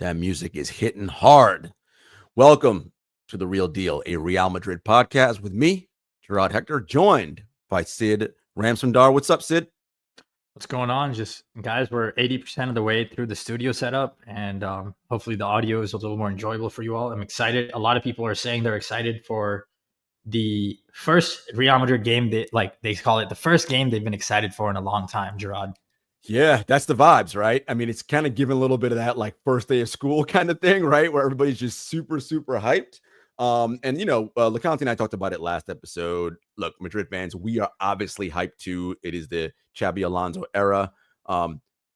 That music is hitting hard. Welcome to The Real Deal, a Real Madrid podcast with me, Jarod Hector, joined by Sid Ramsundar. What's up, Sid? What's going on? Just guys, we're 80% of the way through the studio setup, and hopefully the audio is a little more enjoyable for you all. I'm excited. A lot of people are saying they're excited for the first Real Madrid game. They call it the first game they've been excited for in a long time, Jarod. Yeah, that's the vibes, right? I mean, it's kind of giving a little bit of that like first day of school kind of thing, right? Where everybody's just super, super hyped. LeConte and I talked about it last episode. Look, Madrid fans, we are obviously hyped too. It is the Xabi Alonso era.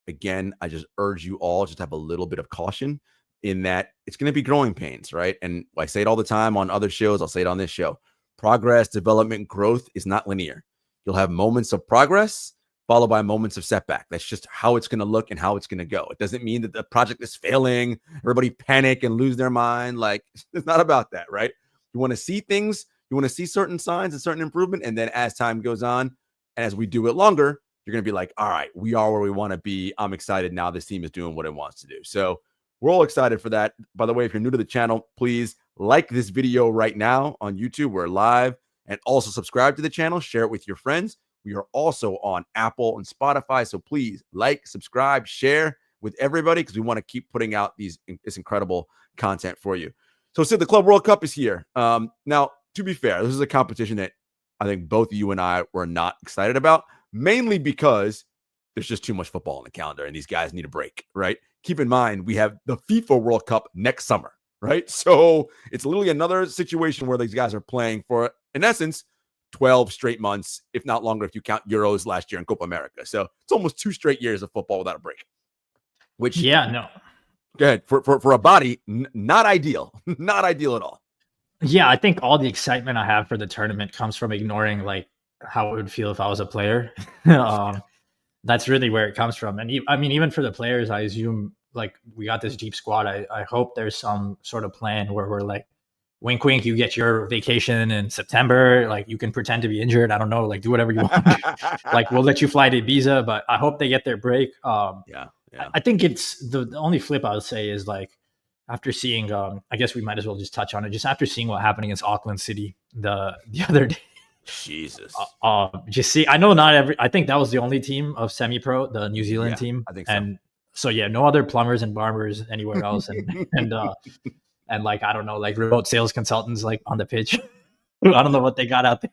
Again, I just urge you all just have a little bit of caution in that it's going to be growing pains, right? And I say it all the time on other shows. I'll say it on this show. Progress, development, growth is not linear. You'll have moments of progress followed by moments of setback. That's just how it's going to look and how it's going to go. It doesn't mean that the project is failing, everybody panic and lose their mind. Like, it's not about that, right? You want to see things, you want to see certain signs and certain improvement. And then as time goes on, and as we do it longer, you're going to be like, all right, we are where we want to be. I'm excited now. This team is doing what it wants to do. So we're all excited for that. By the way, if you're new to the channel, please like this video right now on YouTube. We're live. And also subscribe to the channel, share it with your friends. We are also on Apple and Spotify. So please like, subscribe, share with everybody because we want to keep putting out this incredible content for you. So Sid, the Club World Cup is here. Now, to be fair, this is a competition that I think both you and I were not excited about, mainly because there's just too much football on the calendar and these guys need a break, right? Keep in mind, we have the FIFA World Cup next summer, right? So it's literally another situation where these guys are playing for, in essence, 12 straight months, if not longer, if you count Euros last year and Copa America. So it's almost 2 straight years of football without a break. Which, yeah, no. Go ahead. For a body, not ideal. Not ideal at all. Yeah, I think all the excitement I have for the tournament comes from ignoring like how it would feel if I was a player. That's really where it comes from. And I mean, even for the players, I assume like we got this deep squad. I hope there's some sort of plan where we're like, wink, wink, you get your vacation in September. Like you can pretend to be injured. I don't know, like do whatever you want. Like we'll let you fly to Ibiza, but I hope they get their break. Yeah. I think it's the only flip I would say is like after seeing, I guess we might as well just touch on it. Just after seeing what happened against Auckland City the other day. Jesus. Just see, I think that was the only team of semi-pro, the New Zealand team. I think so. And so, yeah, no other plumbers and barbers anywhere else. And like, I don't know, like remote sales consultants like on the pitch. I don't know what they got out there.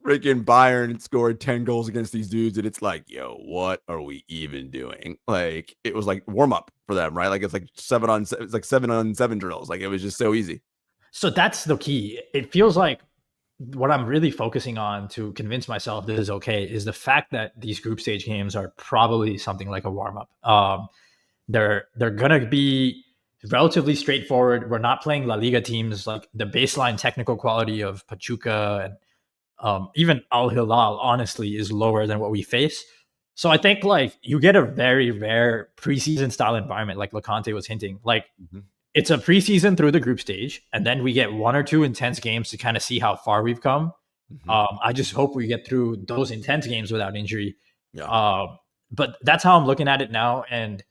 Freaking Bayern scored 10 goals against these dudes. And it's like, yo, what are we even doing? Like, it was like warm up for them, right? Like, it's like 7-on-7 drills. Like, it was just so easy. So that's the key. It feels like what I'm really focusing on to convince myself this is okay is the fact that these group stage games are probably something like a warm up. They're going to be relatively straightforward. We're not playing La Liga teams. Like the baseline technical quality of Pachuca and even Al-Hilal, honestly, is lower than what we face. So I think like you get a very rare preseason style environment, like LeConte was hinting. Like it's a preseason through the group stage, and then we get 1 or 2 intense games to kind of see how far we've come. I just hope we get through those intense games without injury. Yeah. But that's how I'm looking at it now. And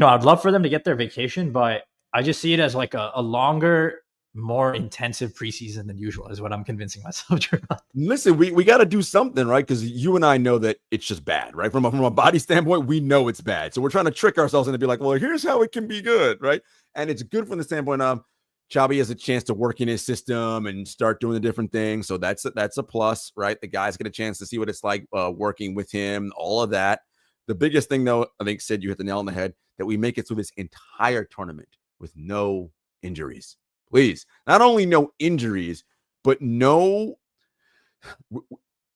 I'd love for them to get their vacation, but I just see it as like a longer, more intensive preseason than usual is what I'm convincing myself. Listen, we got to do something, right? Because you and I know that it's just bad, right? From a body standpoint, we know it's bad. So we're trying to trick ourselves into be like, well, here's how it can be good, right? And it's good from the standpoint of Xabi has a chance to work in his system and start doing the different things. So that's a plus, right? The guys get a chance to see what it's like working with him, all of that. The biggest thing, though, I think, Sid, you hit the nail on the head, that we make it through this entire tournament with no injuries. Please, not only no injuries, but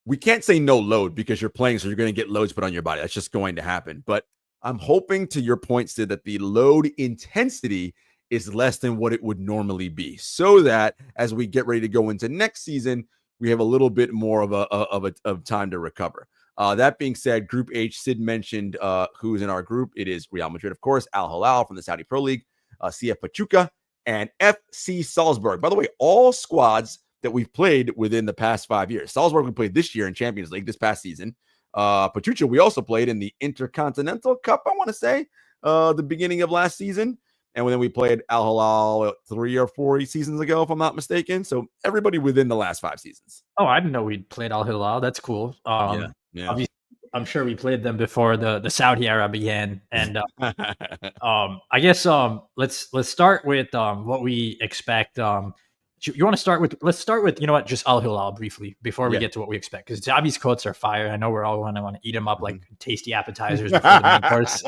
we can't say no load because you're playing, so you're going to get loads put on your body. That's just going to happen. But I'm hoping, to your point, Sid, that the load intensity is less than what it would normally be, so that as we get ready to go into next season, we have a little bit more of time to recover. That being said, Group H, Sid mentioned who's in our group. It is Real Madrid, of course, Al-Hilal from the Saudi Pro League, CF Pachuca, and FC Salzburg. By the way, all squads that we've played within the past 5 years. Salzburg we played this year in Champions League this past season. Pachuca we also played in the Intercontinental Cup, I want to say, the beginning of last season. And then we played Al-Hilal 3 or 4 seasons ago, if I'm not mistaken. So everybody within the last 5 seasons. Oh, I didn't know we'd played Al-Hilal. That's cool. Yeah. Obviously, I'm sure we played them before the Saudi era began. And I guess let's start with what we expect. You want to start with? Let's start with, you know what, just Al-Hilal briefly before we get to what we expect, because Xavi's quotes are fire. I know we're all going to want to eat them up like tasty appetizers before the main course.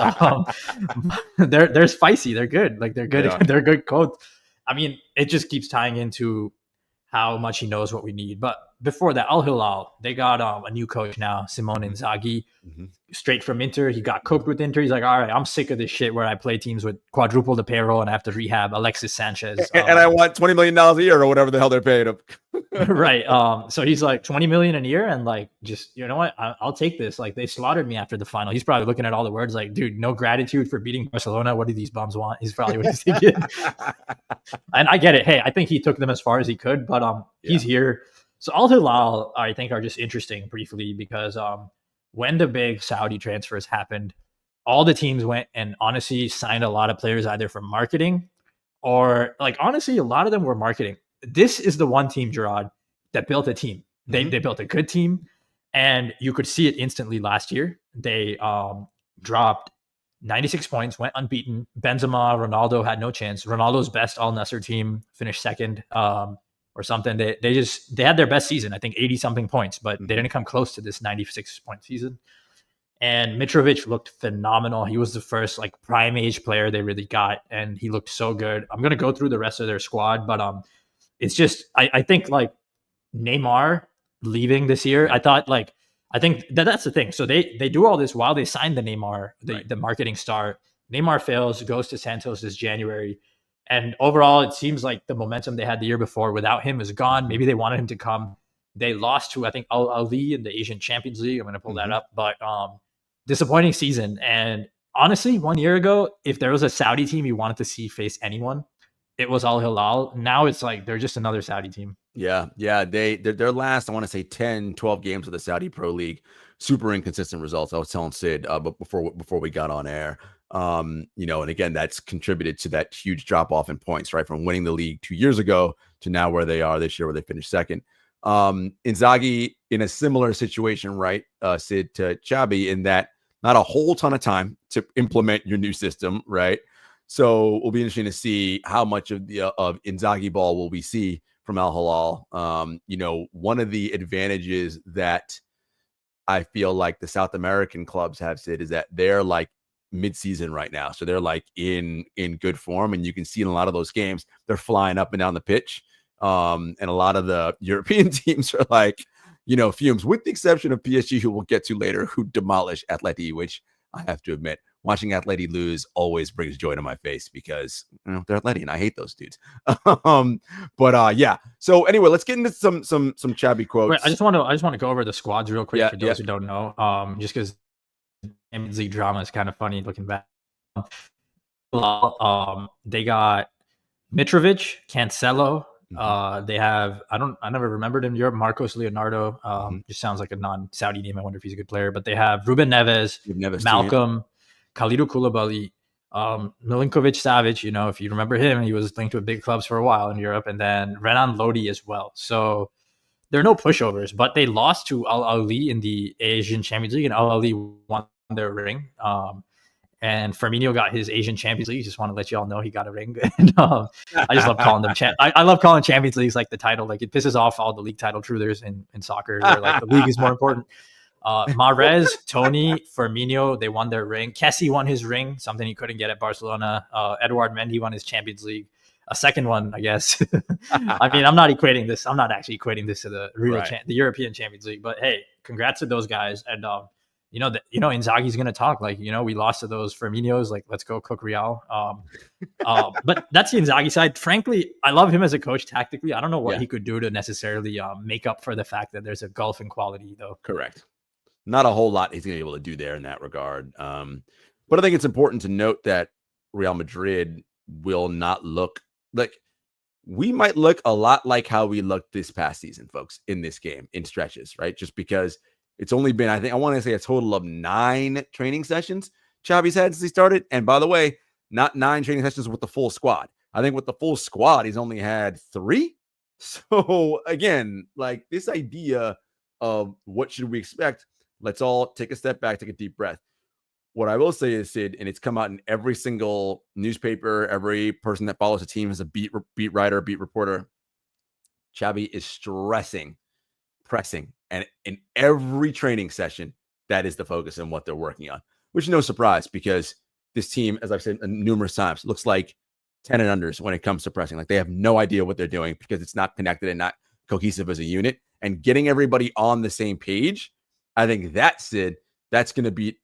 They're spicy. They're good. Like they're good. They're good quotes. I mean, it just keeps tying into how much he knows what we need. But before that, Al-Hilal, they got a new coach now, Simone Inzaghi, straight from Inter. He got cooked with Inter. He's like, all right, I'm sick of this shit where I play teams with quadruple the payroll and I have to rehab Alexis Sanchez. And I want $20 million a year or whatever the hell they're paying him. Right. So he's like, 20 million a year, and like, just, you know what, I'll take this. Like, they slaughtered me after the final. He's probably looking at all the words like, dude, no gratitude for beating Barcelona. What do these bums want? He's probably what he's thinking. And I get it. Hey, I think he took them as far as he could, but he's here. So Al-Hilal, I think, are just interesting briefly because when the big Saudi transfers happened, all the teams went and honestly signed a lot of players either for marketing or, like, honestly, a lot of them were marketing. This is the one team, Jarod, that built a team. They built a good team, and you could see it instantly last year. They dropped 96 points, went unbeaten. Benzema, Ronaldo had no chance. Ronaldo's best Al Nassr team finished second or something. They had their best season, I think 80 something points, but they didn't come close to this 96 point season. And Mitrovic looked phenomenal. He was the first like prime age player they really got, and he looked so good. I'm gonna go through the rest of their squad, but it's just I think like Neymar leaving this year. I think that's the thing. So they do all this while they signed the Neymar, the marketing star. Neymar fails, goes to Santos this January. And overall, it seems like the momentum they had the year before without him is gone. Maybe they wanted him to come. They lost to, I think, Al-Ali in the Asian Champions League. I'm going to pull that up. But disappointing season. And honestly, 1 year ago, if there was a Saudi team you wanted to see face anyone, it was Al-Hilal. Now it's like they're just another Saudi team. Yeah. Their last, I want to say 10, 12 games of the Saudi Pro League, super inconsistent results. I was telling Sid before we got on air. And again, that's contributed to that huge drop off in points, right? From winning the league 2 years ago to now where they are this year, where they finished second. Inzaghi in a similar situation, right? Sid, to Xabi, in that not a whole ton of time to implement your new system, right? So it'll be interesting to see how much of Inzaghi ball will we see from Al-Hilal. One of the advantages that I feel like the South American clubs have, Sid, is that they're like mid-season right now. So they're like in good form, and you can see in a lot of those games, they're flying up and down the pitch. And a lot of the European teams are like, fumes, with the exception of PSG, who we'll get to later, who demolished Atleti, which I have to admit, watching Atleti lose always brings joy to my face because they're Atleti and I hate those dudes. Yeah. So anyway, let's get into some Xabi quotes. Wait, I just want to go over the squads real quick for those who don't know. Just because Champions League drama is kind of funny looking back. They got Mitrovic, Cancelo. They have I never remembered him in Europe. Marcos Leonardo. Just sounds like a non-Saudi name. I wonder if he's a good player. But they have Ruben Neves, Malcolm, Kalidou Koulibaly, Milinkovic Savic. If you remember him, he was linked with big clubs for a while in Europe, and then Renan Lodi as well. So there are no pushovers, but they lost to Al-Ali in the Asian Champions League, and Al-Ali won their ring. And Firmino got his Asian Champions League. Just want to let you all know he got a ring. And, I just love calling them I love calling Champions Leagues like the title. Like, it pisses off all the league title truthers in soccer. Where like the league is more important. Mahrez, Tony, Firmino, they won their ring. Kessie won his ring, something he couldn't get at Barcelona. Edouard Mendy won his Champions League. A second one, I guess. I mean, I'm not actually equating this to the real the European Champions League. But hey, congrats to those guys. And Inzaghi's going to talk like, we lost to those Firminos. Like, let's go cook Real. But that's the Inzaghi side. Frankly, I love him as a coach tactically. I don't know what he could do to necessarily make up for the fact that there's a gulf in quality, though. Correct. Not a whole lot he's going to be able to do there in that regard. But I think it's important to note that Real Madrid will not look like, we might look a lot like how we looked this past season, folks, in this game, in stretches, right? Just because it's only been, I want to say a total of 9 training sessions Xavi's had since he started. And by the way, not 9 training sessions with the full squad. I think with the full squad, he's only had 3. So again, like this idea of what should we expect, let's all take a step back, take a deep breath. What I will say is, Sid, and it's come out in every single newspaper, every person that follows the team as a beat writer, beat reporter, Xavi is stressing pressing. And in every training session, that is the focus and what they're working on, which is no surprise because this team, as I've said numerous times, looks like 10 and unders when it comes to pressing. Like they have no idea what they're doing because it's not connected and not cohesive as a unit. And getting everybody on the same page, I think that's going to be,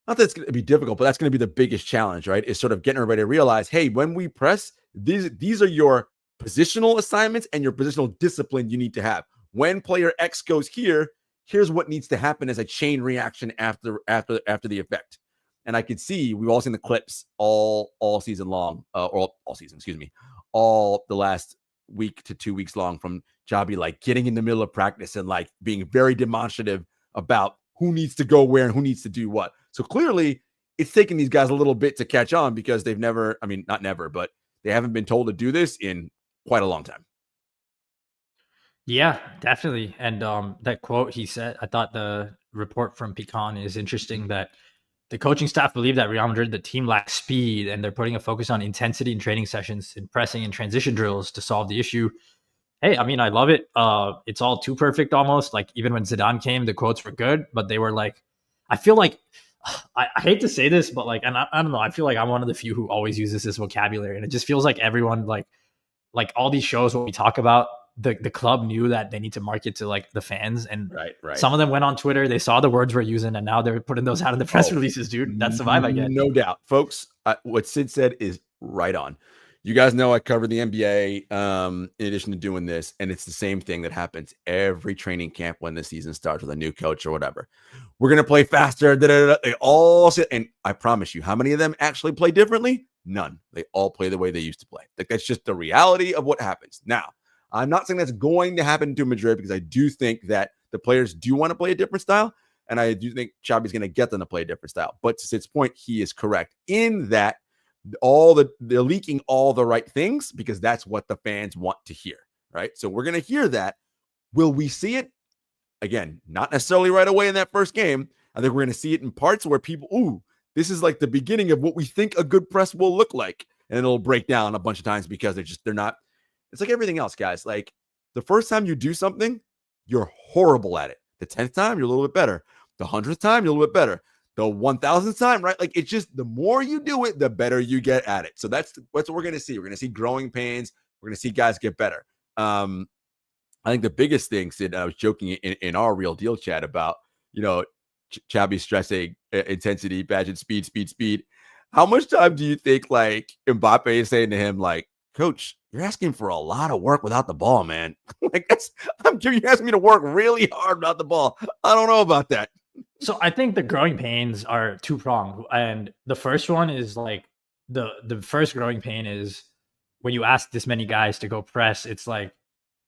not that it's going to be difficult, but that's going to be the biggest challenge, right? Is sort of getting everybody to realize, hey, when we press, these are your positional assignments and your positional discipline you need to have. When player X goes here, here's what needs to happen as a chain reaction after the effect. And I could see, we've all seen the clips all season long, or all season, excuse me, all the last week to 2 weeks long from Xavi, like getting in the middle of practice and like being very demonstrative about who needs to go where and who needs to do what. So clearly it's taken these guys a little bit to catch on because they've never, I mean, not never, but they haven't been told to do this in quite a long time. Yeah, definitely. And that quote he said, I thought the report from Pecan is interesting that the coaching staff believe that Real Madrid, the team, lacks speed, and they're putting a focus on intensity in training sessions and pressing and transition drills to solve the issue. Hey, I mean, I love it. It's all too perfect almost. Like even when Zidane came, the quotes were good, but they were like, I feel like, I hate to say this, but like, and I don't know, I feel like I'm one of the few who always uses this vocabulary, and it just feels like everyone like all these shows when we talk about the club knew that they need to market to like the fans, and right. Some of them went on Twitter, they saw the words we're using, and now they're putting those out in the press releases, dude. That's the vibe I get. No doubt, folks. What Sid said is right on. You guys know I cover the NBA in addition to doing this, and it's the same thing that happens every training camp when the season starts with a new coach or whatever. We're going to play faster. They all say, and I promise you, how many of them actually play differently? None. They all play the way they used to play. Like that's just the reality of what happens. Now, I'm not saying that's going to happen to Madrid because I do think that the players do want to play a different style, and I do think Xavi's going to get them to play a different style. But to Sid's point, he is correct in that they're leaking all the right things because that's what the fans want to hear, right? So we're going to hear that. Will we see it? Again, not necessarily right away in that first game. I think we're going to see it in parts where people, this is like the beginning of what we think a good press will look like. And it'll break down a bunch of times because they're not. It's like everything else, guys. Like the first time you do something, you're horrible at it. The 10th time, you're a little bit better. The 100th time, you're a little bit better. The 1000th time, right? Like it's just the more you do it, the better you get at it. So that's what we're going to see. We're going to see growing pains. We're going to see guys get better. I think the biggest thing, Sid, I was joking in our Real Deal chat about, Xavi stressing intensity, badge, speed. How much time do you think like Mbappe is saying to him, like, Coach, you're asking for a lot of work without the ball, man. Like you're asking me to work really hard without the ball. I don't know about that. So I think the growing pains are two-pronged. And the first one is like the first growing pain is when you ask this many guys to go press, it's like,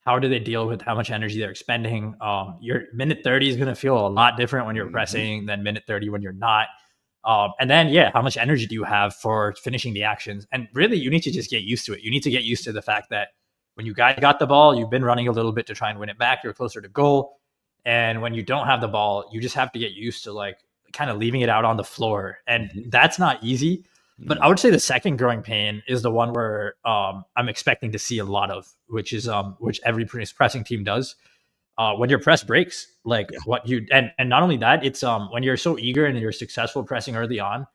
how do they deal with how much energy they're expending? Your minute 30 is going to feel a lot different when you're pressing than minute 30 when you're not. And then, how much energy do you have for finishing the actions? And really, you need to just get used to it. You need to get used to the fact that when you guys got the ball, you've been running a little bit to try and win it back. You're closer to goal. And when you don't have the ball, you just have to get used to like kind of leaving it out on the floor. And that's not easy. But I would say the second growing pain is the one where I'm expecting to see a lot of, which is which every pressing team does. When your press breaks, and not only that, it's when you're so eager and you're successful pressing early on,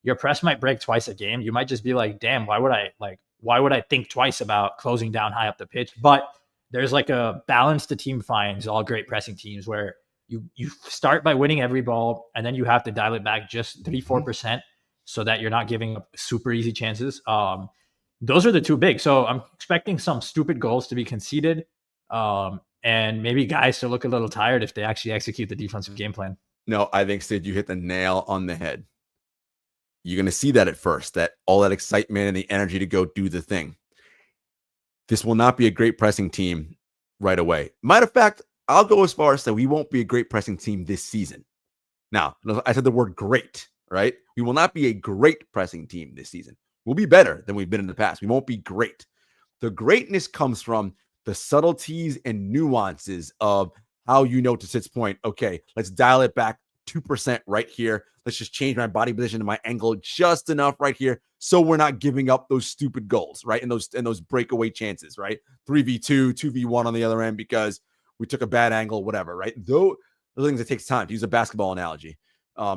your press might break twice a game. You might just be like, damn, why would I think twice about closing down high up the pitch? But there's like a balance the team finds, all great pressing teams, where you start by winning every ball and then you have to dial it back just 3-4% so that you're not giving up super easy chances. Those are the two big. So I'm expecting some stupid goals to be conceded. And maybe guys to look a little tired if they actually execute the defensive game plan. No, I think, Sid, you hit the nail on the head. You're going to see that at first, that all that excitement and the energy to go do the thing. This will not be a great pressing team right away. Matter of fact, I'll go as far as say we won't be a great pressing team this season. Now, I said the word great, right? We will not be a great pressing team this season. We'll be better than we've been in the past. We won't be great. The greatness comes from the subtleties and nuances of how to Sid's point, okay, let's dial it back 2% right here. Let's just change my body position and my angle just enough right here so we're not giving up those stupid goals, right? And those breakaway chances, right? 3v2, 2v1 on the other end because we took a bad angle, whatever, right? Those things, it takes time. To use a basketball analogy,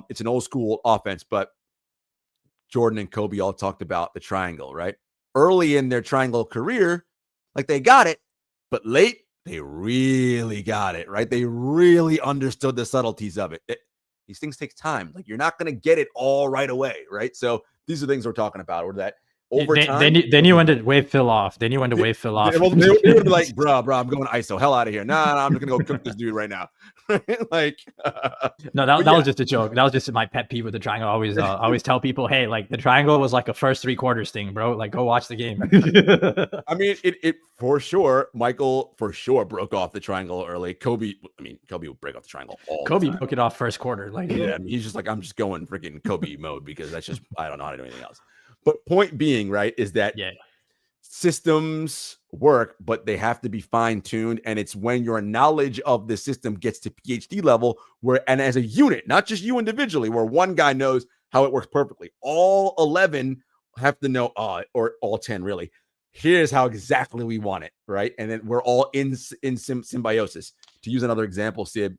it's an old school offense, but Jordan and Kobe all talked about the triangle, right? Early in their triangle career, like they got it, but late, they really got it, right? They really understood the subtleties of it. These things take time. Like you're not going to get it all right away, right? So these are things we're talking about, or that over time. Then you when to wave fill off. Then you when to wave fill off. They would be like, bro, I'm going ISO. Hell out of here. Nah, I'm just going to go cook this dude right now. Like, no, that was just a joke. That was just my pet peeve with the triangle. I always tell people, hey, like the triangle was like a first 3/4 thing, bro. Like go watch the game. I mean, it for sure. Michael for sure broke off the triangle early. Kobe would break off the triangle all Kobe the time. broke it off first quarter. Like, yeah, I mean, he's just like, I'm just going freaking Kobe mode because that's just, I don't know how to do anything else. But point being, right, is that systems work, but they have to be fine-tuned. And it's when your knowledge of the system gets to PhD level and as a unit, not just you individually, where one guy knows how it works perfectly. All 11 have to know, or all 10 really. Here's how exactly we want it, right? And then we're all in symbiosis. To use another example, Sid,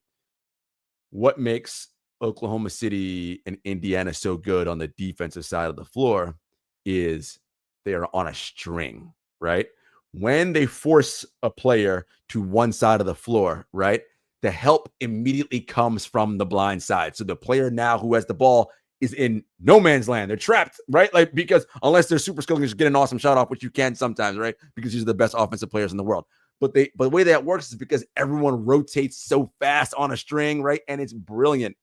what makes Oklahoma City and Indiana so good on the defensive side of the floor is they are on a string, right? When they force a player to one side of the floor, right, the help immediately comes from the blind side. So the player now who has the ball is in no man's land. They're trapped, right? Like, because unless they're super skilled, they just get an awesome shot off, which you can sometimes, right? Because these are the best offensive players in the world. But the way that works is because everyone rotates so fast on a string, right? And it's brilliant.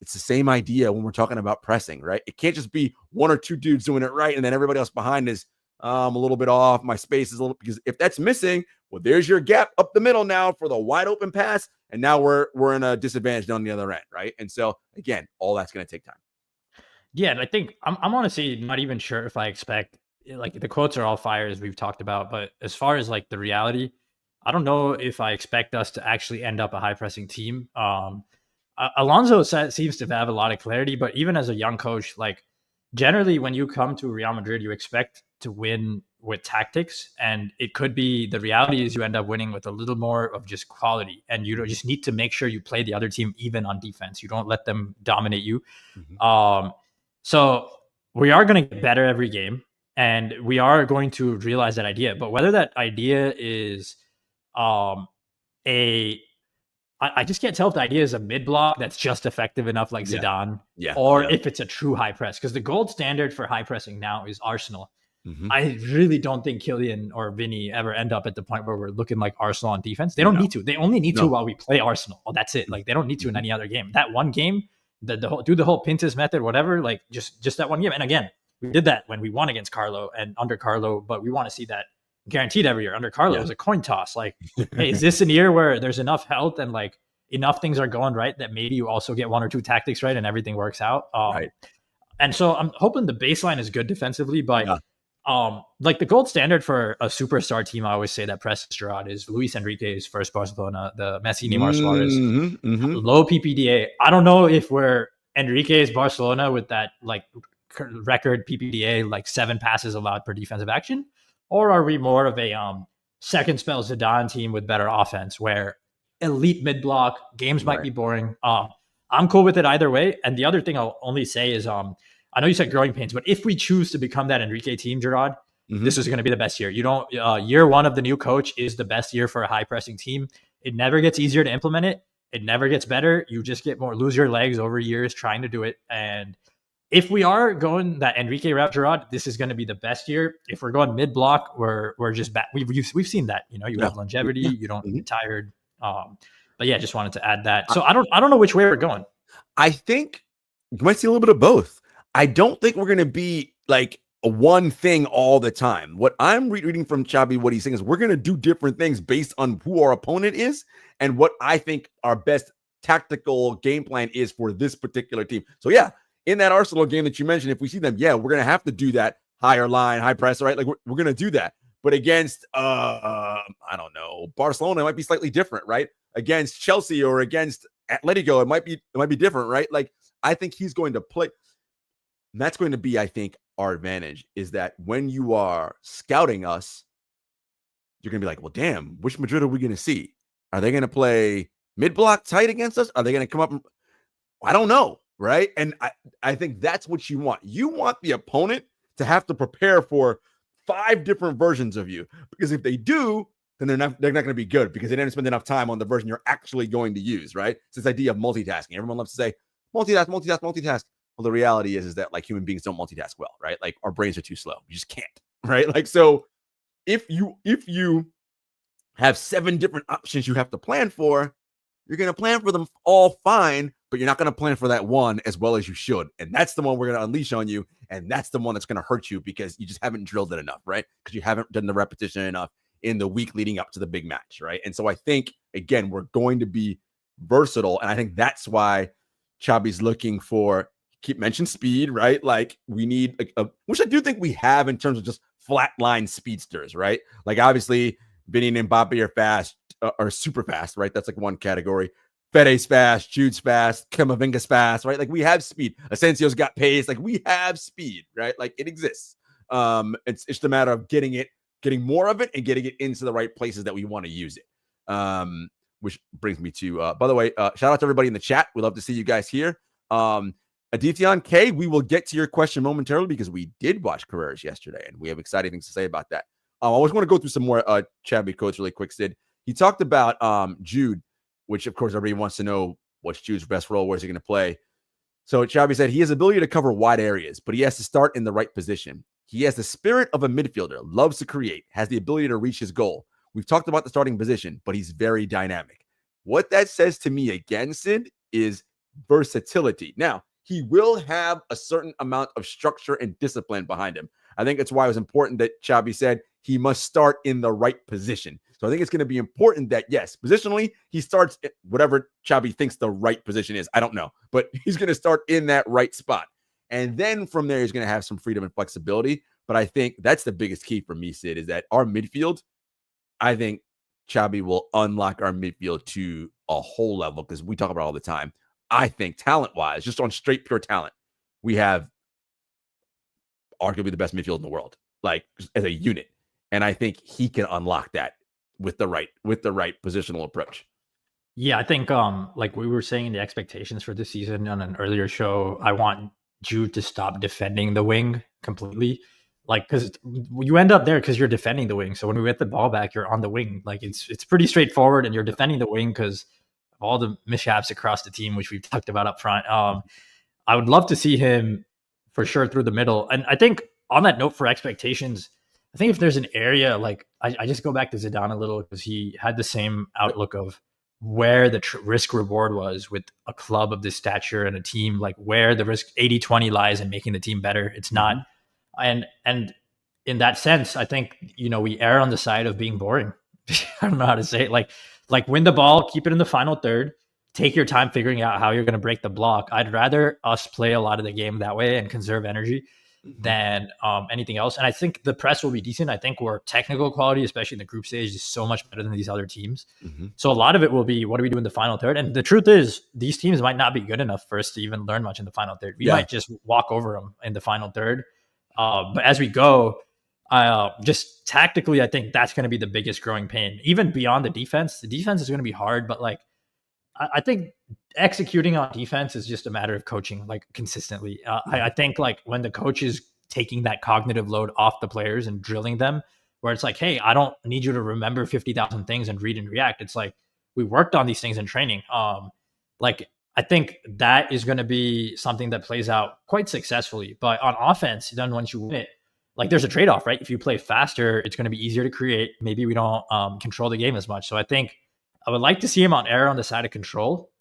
It's the same idea when we're talking about pressing, right? It can't just be one or two dudes doing it right, and then everybody else behind is a little bit off. My space is a little, because if that's missing, well, there's your gap up the middle now for the wide open pass, and now we're in a disadvantage on the other end, right? And so again, all that's going to take time. Yeah, and I think I'm honestly not even sure if I expect, like, the quotes are all fire as we've talked about, but as far as like the reality, I don't know if I expect us to actually end up a high pressing team. Alonso seems to have a lot of clarity, but even as a young coach, like generally when you come to Real Madrid, you expect to win with tactics, and it could be, the reality is you end up winning with a little more of just quality, and you just need to make sure you play the other team even on defense. You don't let them dominate you. Mm-hmm. So we are going to get better every game, and we are going to realize that idea. But whether that idea is I just can't tell if the idea is a mid block that's just effective enough, like Zidane, or if it's a true high press. Because the gold standard for high pressing now is Arsenal. Mm-hmm. I really don't think Kylian or Vinny ever end up at the point where we're looking like Arsenal on defense. They don't need to. They only need to while we play Arsenal. Oh, that's it. Like they don't need to in any other game. That one game, the whole Pintus method, whatever. Like just that one game. And again, we did that when we won against Carlo and under Carlo, but we want to see that guaranteed every year. Under Carlo, it was a coin toss. Like, hey, is this an year where there's enough health and like enough things are going right that maybe you also get one or two tactics right and everything works out? Right. And so I'm hoping the baseline is good defensively, but like the gold standard for a superstar team, I always say that presses Jarod, is Luis Enrique's first Barcelona, the Messi, Neymar, Suarez, low PPDA. I don't know if we're Enrique's Barcelona with that like record PPDA, like 7 passes allowed per defensive action, or are we more of a second spell Zidane team with better offense where elite mid block games might be boring? I'm cool with it either way. And the other thing I'll only say is, I know you said growing pains, but if we choose to become that Enrique team, Jarod, this is going to be the best year. You don't, year one of the new coach is the best year for a high pressing team. It never gets easier to implement it. It never gets better. You just get more, lose your legs over years trying to do it. And if we are going that Enrique route, Jarod, this is going to be the best year. If we're going mid block, we're just bad. We've seen that, you have longevity, you don't get tired. But yeah, just wanted to add that. So I don't know which way we're going. I think you might see a little bit of both. I don't think we're going to be like a one thing all the time. What I'm reading from Xabi, what he's saying is we're going to do different things based on who our opponent is and what I think our best tactical game plan is for this particular team. So yeah, in that Arsenal game that you mentioned, if we see them, yeah, we're going to have to do that higher line, high press, right? Like we're going to do that. But against, I don't know, Barcelona, it might be slightly different, right? Against Chelsea or against Atletico, it might be different, right? Like I think he's going to play. And that's going to be, I think, our advantage is that when you are scouting us, you're going to be like, well, damn, which Madrid are we going to see? Are they going to play mid-block tight against us? Are they going to come up? I don't know, right? And I think that's what you want. You want the opponent to have to prepare for 5 different versions of you, because if they do, then they're not going to be good because they didn't spend enough time on the version you're actually going to use, right? It's this idea of multitasking. Everyone loves to say multitask. Well, the reality is that like human beings don't multitask well, right? Like our brains are too slow. You just can't, right? Like so if you have 7 different options you have to plan for, you're going to plan for them all fine, but you're not going to plan for that one as well as you should. And that's the one we're going to unleash on you. And that's the one that's going to hurt you because you just haven't drilled it enough, right? Because you haven't done the repetition enough in the week leading up to the big match, right? And so I think, again, we're going to be versatile. And I think that's why Xabi's looking for, keep mentioning speed, right? Like we need, which I do think we have in terms of just flatline speedsters, right? Like obviously, Vinny and Mbappe are fast, are super fast, right? That's like one category. Fede's fast, Jude's fast, Camavinga's fast, right? Like we have speed. Asensio's got pace. Like we have speed, right? Like it exists. It's just a matter of getting more of it and getting it into the right places that we want to use it. Which brings me to, by the way, shout out to everybody in the chat. We'd love to see you guys here. Adityan K, we will get to your question momentarily because we did watch Carreras yesterday and we have exciting things to say about that. I always want to go through some more Xabi quotes really quick, Sid. He talked about Jude, which of course everybody wants to know what's Jude's best role, where's he going to play. So Xabi said he has the ability to cover wide areas, but he has to start in the right position. He has the spirit of a midfielder, loves to create, has the ability to reach his goal. We've talked about the starting position, but he's very dynamic. What that says to me again, Sid, is versatility. Now, he will have a certain amount of structure and discipline behind him. I think that's why it was important that Xabi said he must start in the right position. So I think it's going to be important that, yes, positionally, he starts at whatever Xabi thinks the right position is. I don't know, but he's going to start in that right spot. And then from there, he's going to have some freedom and flexibility. But I think that's the biggest key for me, Sid, is that our midfield, I think Xabi will unlock our midfield to a whole level because we talk about it all the time. I think talent-wise, just on straight pure talent, we have arguably the best midfield in the world, like as a unit. And I think he can unlock that with the right positional approach. Yeah, I think like we were saying, the expectations for this season on an earlier show, I want Jude to stop defending the wing completely. Like, because you end up there because you're defending the wing. So when we get the ball back, you're on the wing. Like it's pretty straightforward, and you're defending the wing because all the mishaps across the team, which we've talked about up front. I would love to see him for sure through the middle. And I think on that note for expectations, I think if there's an area, like I just go back to Zidane a little because he had the same outlook of where the risk reward was with a club of this stature and a team, like where the risk 80-20 lies in making the team better. It's not. And in that sense, I think, we err on the side of being boring. I don't know how to say it. Like win the ball, keep it in the final third, take your time figuring out how you're going to break the block. I'd rather us play a lot of the game that way and conserve energy than anything else. And I think the press will be decent. I think our technical quality, especially in the group stage, is so much better than these other teams. So a lot of it will be, what do we do in the final third? And the truth is, these teams might not be good enough for us to even learn much in the final third. We might just walk over them in the final third. But as we go, just tactically, I think that's going to be the biggest growing pain. Even beyond the defense is going to be hard. But like, I think executing on defense is just a matter of coaching, like consistently. I think like when the coach is taking that cognitive load off the players and drilling them, where it's like, hey, I don't need you to remember 50,000 things and read and react. It's like, we worked on these things in training. Like, I think that is going to be something that plays out quite successfully. But on offense, then once you win it, like there's a trade-off, right? If you play faster, it's going to be easier to create. Maybe we don't control the game as much. So I think I would like to see him err on the side of control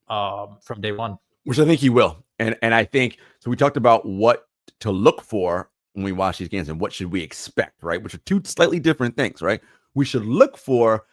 from day one. Which I think he will. And I think, so we talked about what to look for when we watch these games and what should we expect, right? Which are two slightly different things, right? We should look for,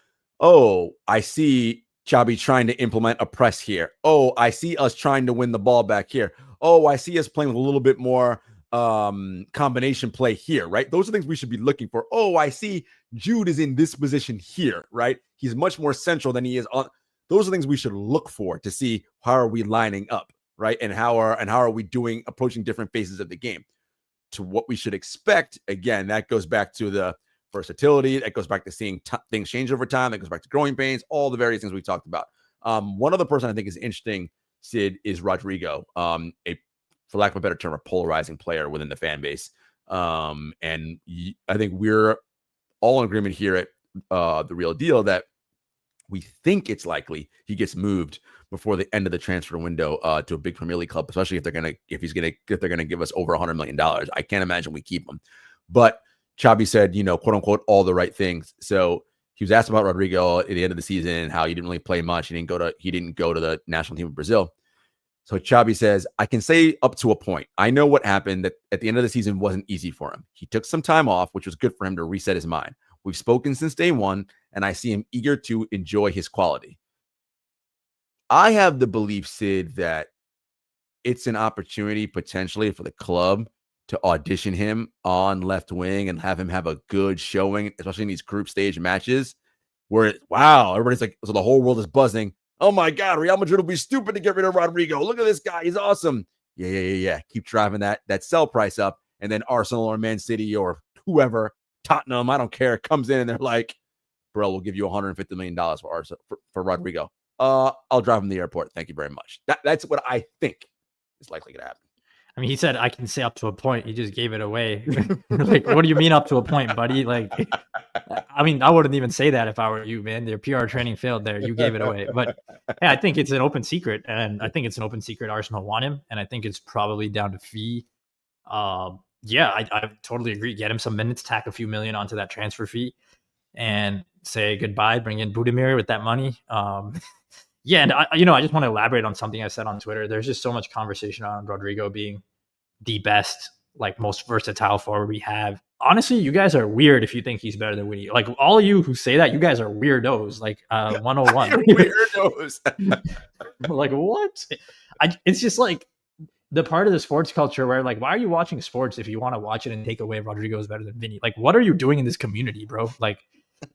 I see Xabi trying to implement a press here. I see us trying to win the ball back here. oh, I see us playing with a little bit more combination play here, right? Those are things we should be looking for. Oh, I see Jude is in this position here, right? He's much more central than he is on. Those are things we should look for to see how are we lining up, right? And how are we doing approaching different phases of the game. To what we should expect, again, that goes back to the versatility. That goes back to seeing things change over time. That goes back to growing pains, all the various things we talked about. One other person I think is interesting, Sid, is Rodrigo, for lack of a better term, a polarizing player within the fan base. And I think we're all in agreement here at The Real Deal that we think it's likely he gets moved before the end of the transfer window to a big Premier League club, especially if they're gonna give us over $100 million. I can't imagine we keep him. But Xabi said, quote unquote, all the right things. So he was asked about Rodrigo at the end of the season and how he didn't really play much. He didn't go to the national team of Brazil. So Xabi says, I can say up to a point. I know what happened, that at the end of the season wasn't easy for him. He took some time off, which was good for him to reset his mind. We've spoken since day one, and I see him eager to enjoy his quality. I have the belief, Sid, that it's an opportunity potentially for the club to audition him on left wing and have him have a good showing, especially in these group stage matches where, wow, everybody's like, so the whole world is buzzing. Oh my God, Real Madrid will be stupid to get rid of Rodrigo. Look at this guy. He's awesome. Yeah. Keep driving that sell price up. And then Arsenal or Man City or whoever, Tottenham, I don't care, comes in and they're like, bro, we'll give you $150 million for Rodrigo. I'll drive him to the airport. Thank you very much. That's what I think is likely going to happen. I mean, he said, I can say up to a point. He just gave it away. Like, what do you mean up to a point, buddy? Like, I mean, I wouldn't even say that if I were you, man. Your PR training failed there. You gave it away. But yeah, I think it's an open secret. And I think it's an open secret Arsenal want him. And I think it's probably down to fee. Yeah, I totally agree. Get him some minutes, tack a few million onto that transfer fee and say goodbye, bring in Budimir with that money. Yeah, and I just want to elaborate on something I said on Twitter. There's just so much conversation on Rodrigo being the best, like most versatile forward we have. Honestly, you guys are weird if you think he's better than Winnie. Like all of you who say that, you guys are weirdos. Like 101 weirdos. Like what? It's just like the part of the sports culture where like, why are you watching sports if you want to watch it and take away Rodrigo is better than Vinny? Like, what are you doing in this community, bro? Like,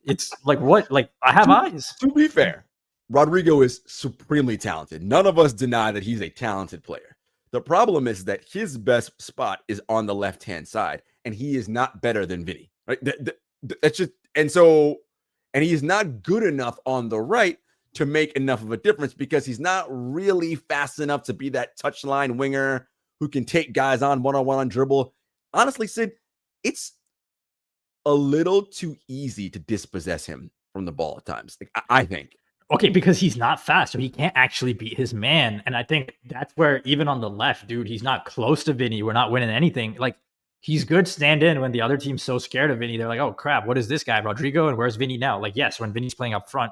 it's like what? Like, I have eyes. To be fair, Rodrigo is supremely talented. None of us deny that he's a talented player. The problem is that his best spot is on the left-hand side, and he is not better than Vinny. Right? That's just, and he is not good enough on the right to make enough of a difference because he's not really fast enough to be that touchline winger who can take guys on one-on-one on dribble. Honestly, Sid, it's a little too easy to dispossess him from the ball at times. Like, I think. Okay, because he's not fast, so he can't actually beat his man. And I think that's where even on the left, dude, he's not close to Vinny. We're not winning anything. Like, he's good stand in when the other team's so scared of Vinny. They're like, oh, crap, what is this guy, Rodrigo? And where's Vinny now? Like, yes, when Vinny's playing up front.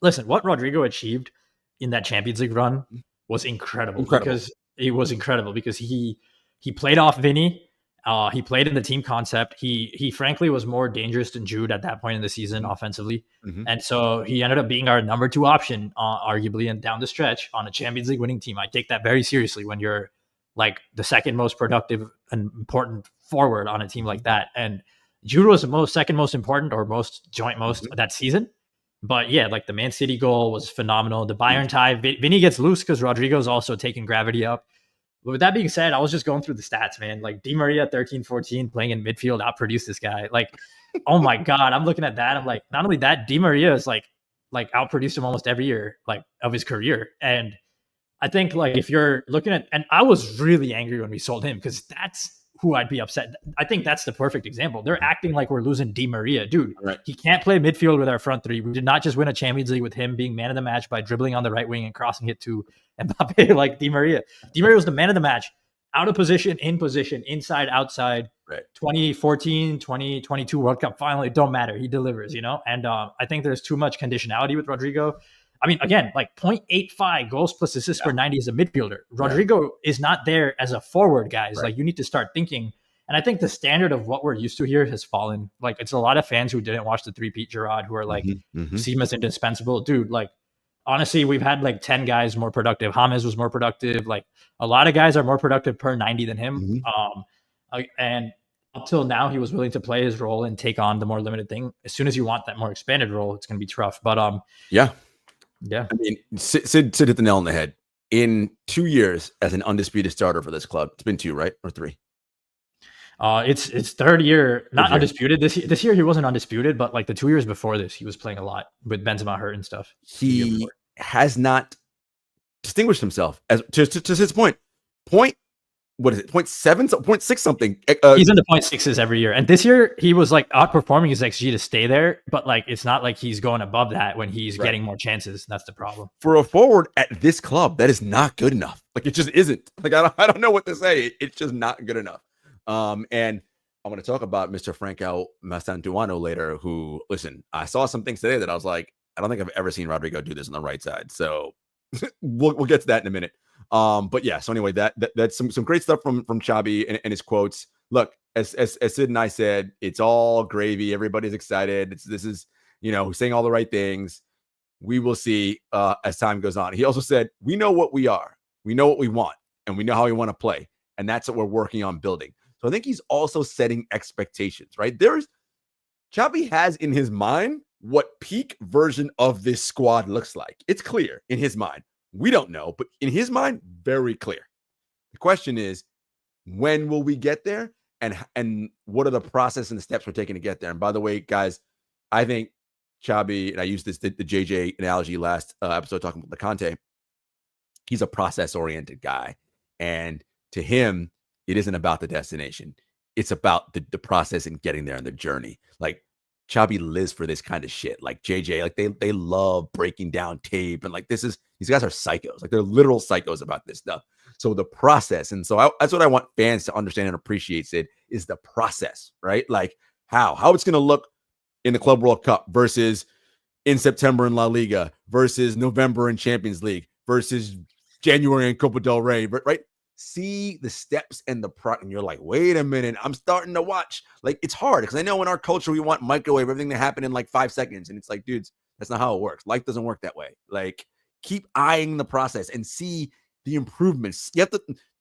Listen, what Rodrigo achieved in that Champions League run was incredible. Because it was incredible because he played off Vinny. He played in the team concept. He frankly was more dangerous than Jude at that point in the season offensively. Mm-hmm. And so he ended up being our number 2 option, arguably, and down the stretch on a Champions League winning team. I take that very seriously when you're like the second most productive and important forward on a team like that. And Jude was the second most important or most joint most that season. But yeah, like the Man City goal was phenomenal. The Bayern tie, Vinny gets loose because Rodrigo's also taking gravity up. But with that being said, I was just going through the stats, man. Like Di Maria 13-14 playing in midfield outproduced this guy. Like, oh my God, I'm looking at that. I'm like, not only that, Di Maria is like outproduced him almost every year, like of his career. And I think like if you're looking at, and I was really angry when we sold him because that's who I'd be upset. I think that's the perfect example. They're acting like we're losing Di Maria. Dude, right. He can't play midfield with our front three. We did not just win a Champions League with him being man of the match by dribbling on the right wing and crossing it to Mbappe like Di Maria. Di Maria was the man of the match, out of position, in position, inside, outside. Right. 2014, 2022 World Cup final, it don't matter. He delivers, And I think there's too much conditionality with Rodrigo. I mean, again, like 0.85 goals plus assists per 90 as a midfielder. Rodrigo is not there as a forward, guys. Right. Like, you need to start thinking. And I think the standard of what we're used to here has fallen. Like, it's a lot of fans who didn't watch the three-peat Jarod who are like, see him as indispensable. Dude, like, honestly, we've had like 10 guys more productive. James was more productive. Like a lot of guys are more productive per 90 than him. And up till now, he was willing to play his role and take on the more limited thing. As soon as you want that more expanded role, it's going to be tough. But yeah. I mean, Sid hit the nail on the head. In 2 years as an undisputed starter for this club, it's been 2, right? Or 3? It's third year, not undisputed. This year he wasn't undisputed, but like the 2 years before this, he was playing a lot with Benzema hurt and stuff. He has not distinguished himself as to his point. What is it? 0.7, 0.6 something. He's in the 0.6s every year, and this year he was like outperforming his XG to stay there. But like, it's not like he's going above that when he's getting more chances. That's the problem for a forward at this club. That is not good enough. Like, it just isn't. Like, I don't know what to say. It's just not good enough. And I'm going to talk about Mr. Franco Mastantuono later. Who, listen, I saw some things today that I was like, I don't think I've ever seen Rodrigo do this on the right side. So we'll get to that in a minute. But yeah, so anyway, that's some great stuff from Xabi and his quotes. Look, as Sid and I said, it's all gravy. Everybody's excited. This is, saying all the right things. We will see as time goes on. He also said, we know what we are, we know what we want, and we know how we want to play. And that's what we're working on building. So I think he's also setting expectations, right? Xabi has in his mind what peak version of this squad looks like. It's clear in his mind. We don't know, but in his mind, very clear. The question is, when will we get there? And what are the process and the steps we're taking to get there? And by the way, guys, I think Xabi, and I used the JJ analogy last episode talking about the Conte, he's a process-oriented guy. And to him, it isn't about the destination. It's about the process and getting there and the journey. Like, Xabi lives for this kind of shit. Like JJ, like they love breaking down tape, and like these guys are psychos. Like, they're literal psychos about this stuff. So the process, and so that's what I want fans to understand and appreciate, Sid, is the process, right? Like how it's going to look in the Club World Cup versus in September in La Liga versus November in Champions League versus January in Copa del Rey, right? See the steps and and you're like, wait a minute, I'm starting to watch. Like, it's hard because I know in our culture we want microwave everything to happen in like 5 seconds, and it's like, dudes, that's not how it works. Life doesn't work that way. Like, keep eyeing the process and see the improvements. You have to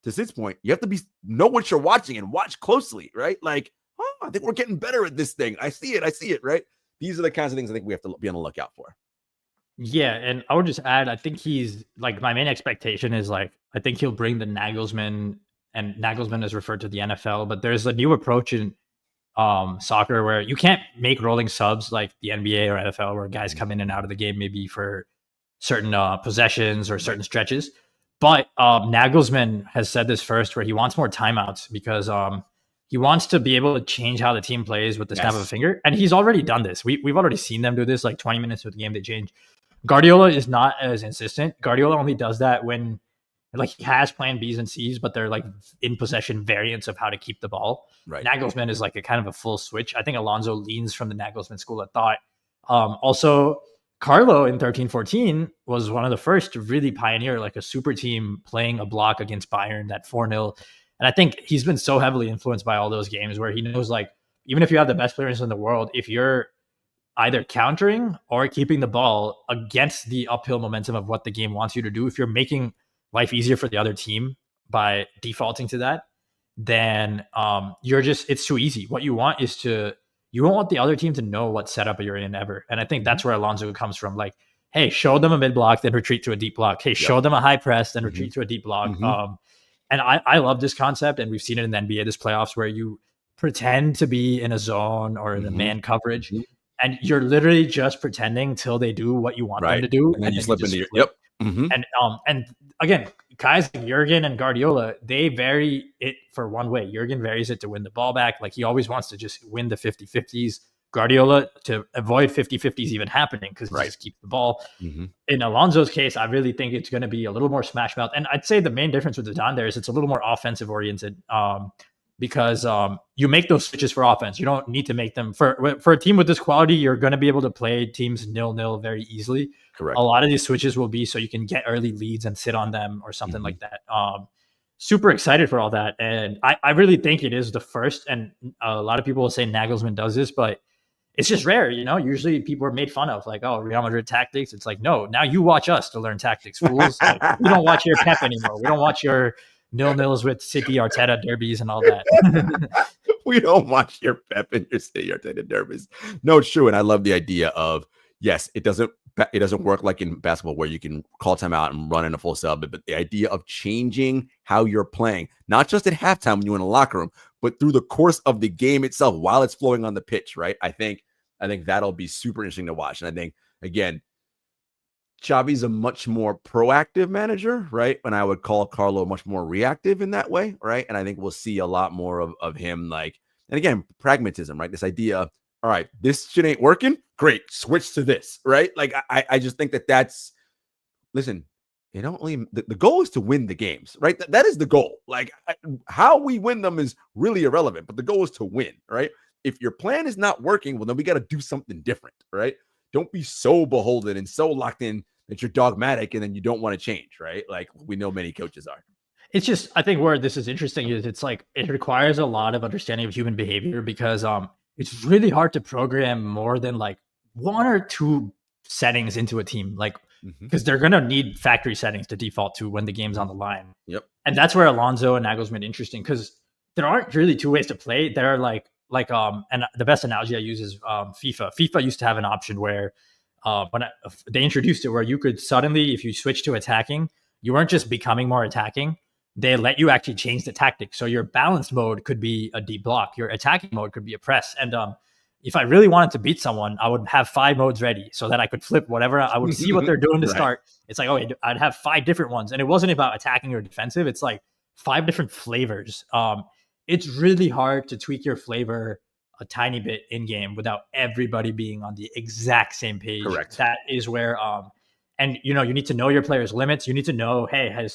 Sid's point, you have to know what you're watching and watch closely, right? Like, I think we're getting better at this thing. I see it, right? These are the kinds of things I think we have to be on the lookout for. Yeah, and I would just add, I think he's like, my main expectation is like, I think he'll bring the Nagelsmann, and Nagelsmann is referred to the NFL, but there's a new approach in soccer where you can't make rolling subs like the NBA or NFL, where guys come in and out of the game maybe for certain possessions or certain stretches. But Nagelsmann has said this first, where he wants more timeouts because he wants to be able to change how the team plays with the snap of a finger. And he's already done this. We've already seen them do this, like 20 minutes of the game, they change. Guardiola is not as insistent. Guardiola only does that when, like, he has plan Bs and Cs, but they're like in possession variants of how to keep the ball. Right. Nagelsmann is like a kind of a full switch. I think Alonso leans from the Nagelsmann school of thought. Also, Carlo in 13-14 was one of the first to really pioneer like a super team playing a block against Bayern, that 4-0. And I think he's been so heavily influenced by all those games where he knows, like, even if you have the best players in the world, if you're either countering or keeping the ball against the uphill momentum of what the game wants you to do, if you're making life easier for the other team by defaulting to that, then it's too easy. What you want is you don't want the other team to know what setup you're in ever. And I think that's where Alonso comes from. Like, hey, show them a mid block, then retreat to a deep block. Hey, show them a high press, then retreat to a deep block. And I love this concept, and we've seen it in the NBA this playoffs, where you pretend to be in a zone or in a man coverage, and you're literally just pretending till they do what you want them to do, and then you slip into your yep. And again, guys like Jurgen and Guardiola, they vary it for one way. Jurgen varies it to win the ball back. Like, he always wants to just win the 50-50s. Guardiola to avoid 50-50s even happening, because he just keeps the ball. In Alonso's case, I really think it's going to be a little more smash mouth. And I'd say the main difference with Zidane there is it's a little more offensive oriented. Because you make those switches for offense. You don't need to make them for a team with this quality. You're going to be able to play teams 0-0 very easily. Correct. A lot of these switches will be so you can get early leads and sit on them or something like that. Super excited for all that. And I really think it is the first, and a lot of people will say Nagelsmann does this, but it's just rare, you know. Usually people are made fun of, like, oh, Real Madrid tactics. It's like, no, now you watch us to learn tactics, fools. Like, we don't watch your Pep anymore. We don't watch your 0-0s with City Arteta derbies and all that. We don't watch your Pep and your City Arteta derbies. No, it's true. And I love the idea of, yes, it doesn't work like in basketball where you can call timeout and run in a full sub, but the idea of changing how you're playing, not just at halftime when you're in a locker room, but through the course of the game itself while it's flowing on the pitch, right? I think that'll be super interesting to watch. And I think, again, Xavi's a much more proactive manager, right? And I would call Carlo much more reactive in that way, right? And I think we'll see a lot more of him, like, and again, pragmatism, right? This idea of, all right, this shit ain't working. Great, switch to this, right? Like, I just think that's, listen, they don't really, the goal is to win the games, right? That is the goal. Like, how we win them is really irrelevant, but the goal is to win, right? If your plan is not working, well, then we got to do something different, right? Don't be so beholden and so locked in that you're dogmatic and then you don't want to change, right? Like we know many coaches are. It's just, I think where this is interesting is it's like it requires a lot of understanding of human behavior, because it's really hard to program more than like one or two settings into a team, like because they're gonna need factory settings to default to when the game's on the line. Yep. And that's where Alonso and Nagelsmann interesting, because there aren't really two ways to play. There are like and the best analogy I use is FIFA. FIFA used to have an option where they introduced it, where you could suddenly, if you switch to attacking, you weren't just becoming more attacking. They let you actually change the tactic. So your balanced mode could be a deep block. Your attacking mode could be a press. And if I really wanted to beat someone, I would have 5 modes ready so that I could flip whatever. I would see what they're doing to start. It's like, oh, I'd have 5 different ones. And it wasn't about attacking or defensive. It's like 5 different flavors. It's really hard to tweak your flavor a tiny bit in game without everybody being on the exact same page. Correct. That is where, and you need to know your players' limits. You need to know, hey,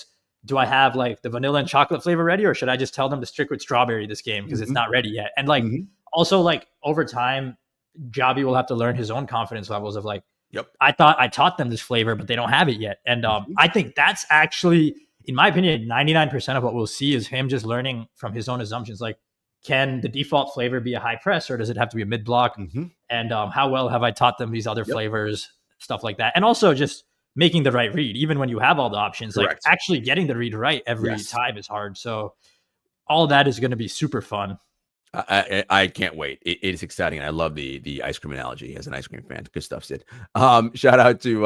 do I have like the vanilla and chocolate flavor ready, or should I just tell them to stick with strawberry this game because it's not ready yet? And like, also like over time, Xavi will have to learn his own confidence levels of like, I thought I taught them this flavor, but they don't have it yet. And I think that's actually, in my opinion, 99% of what we'll see is him just learning from his own assumptions. Like, can the default flavor be a high press, or does it have to be a mid block? And how well have I taught them these other flavors, stuff like that. And also just making the right read, even when you have all the options. Correct. Like actually getting the read right every time is hard. So all that is going to be super fun. I can't wait. It is exciting. I love the ice cream analogy as an ice cream fan. Good stuff, Sid. Shout out to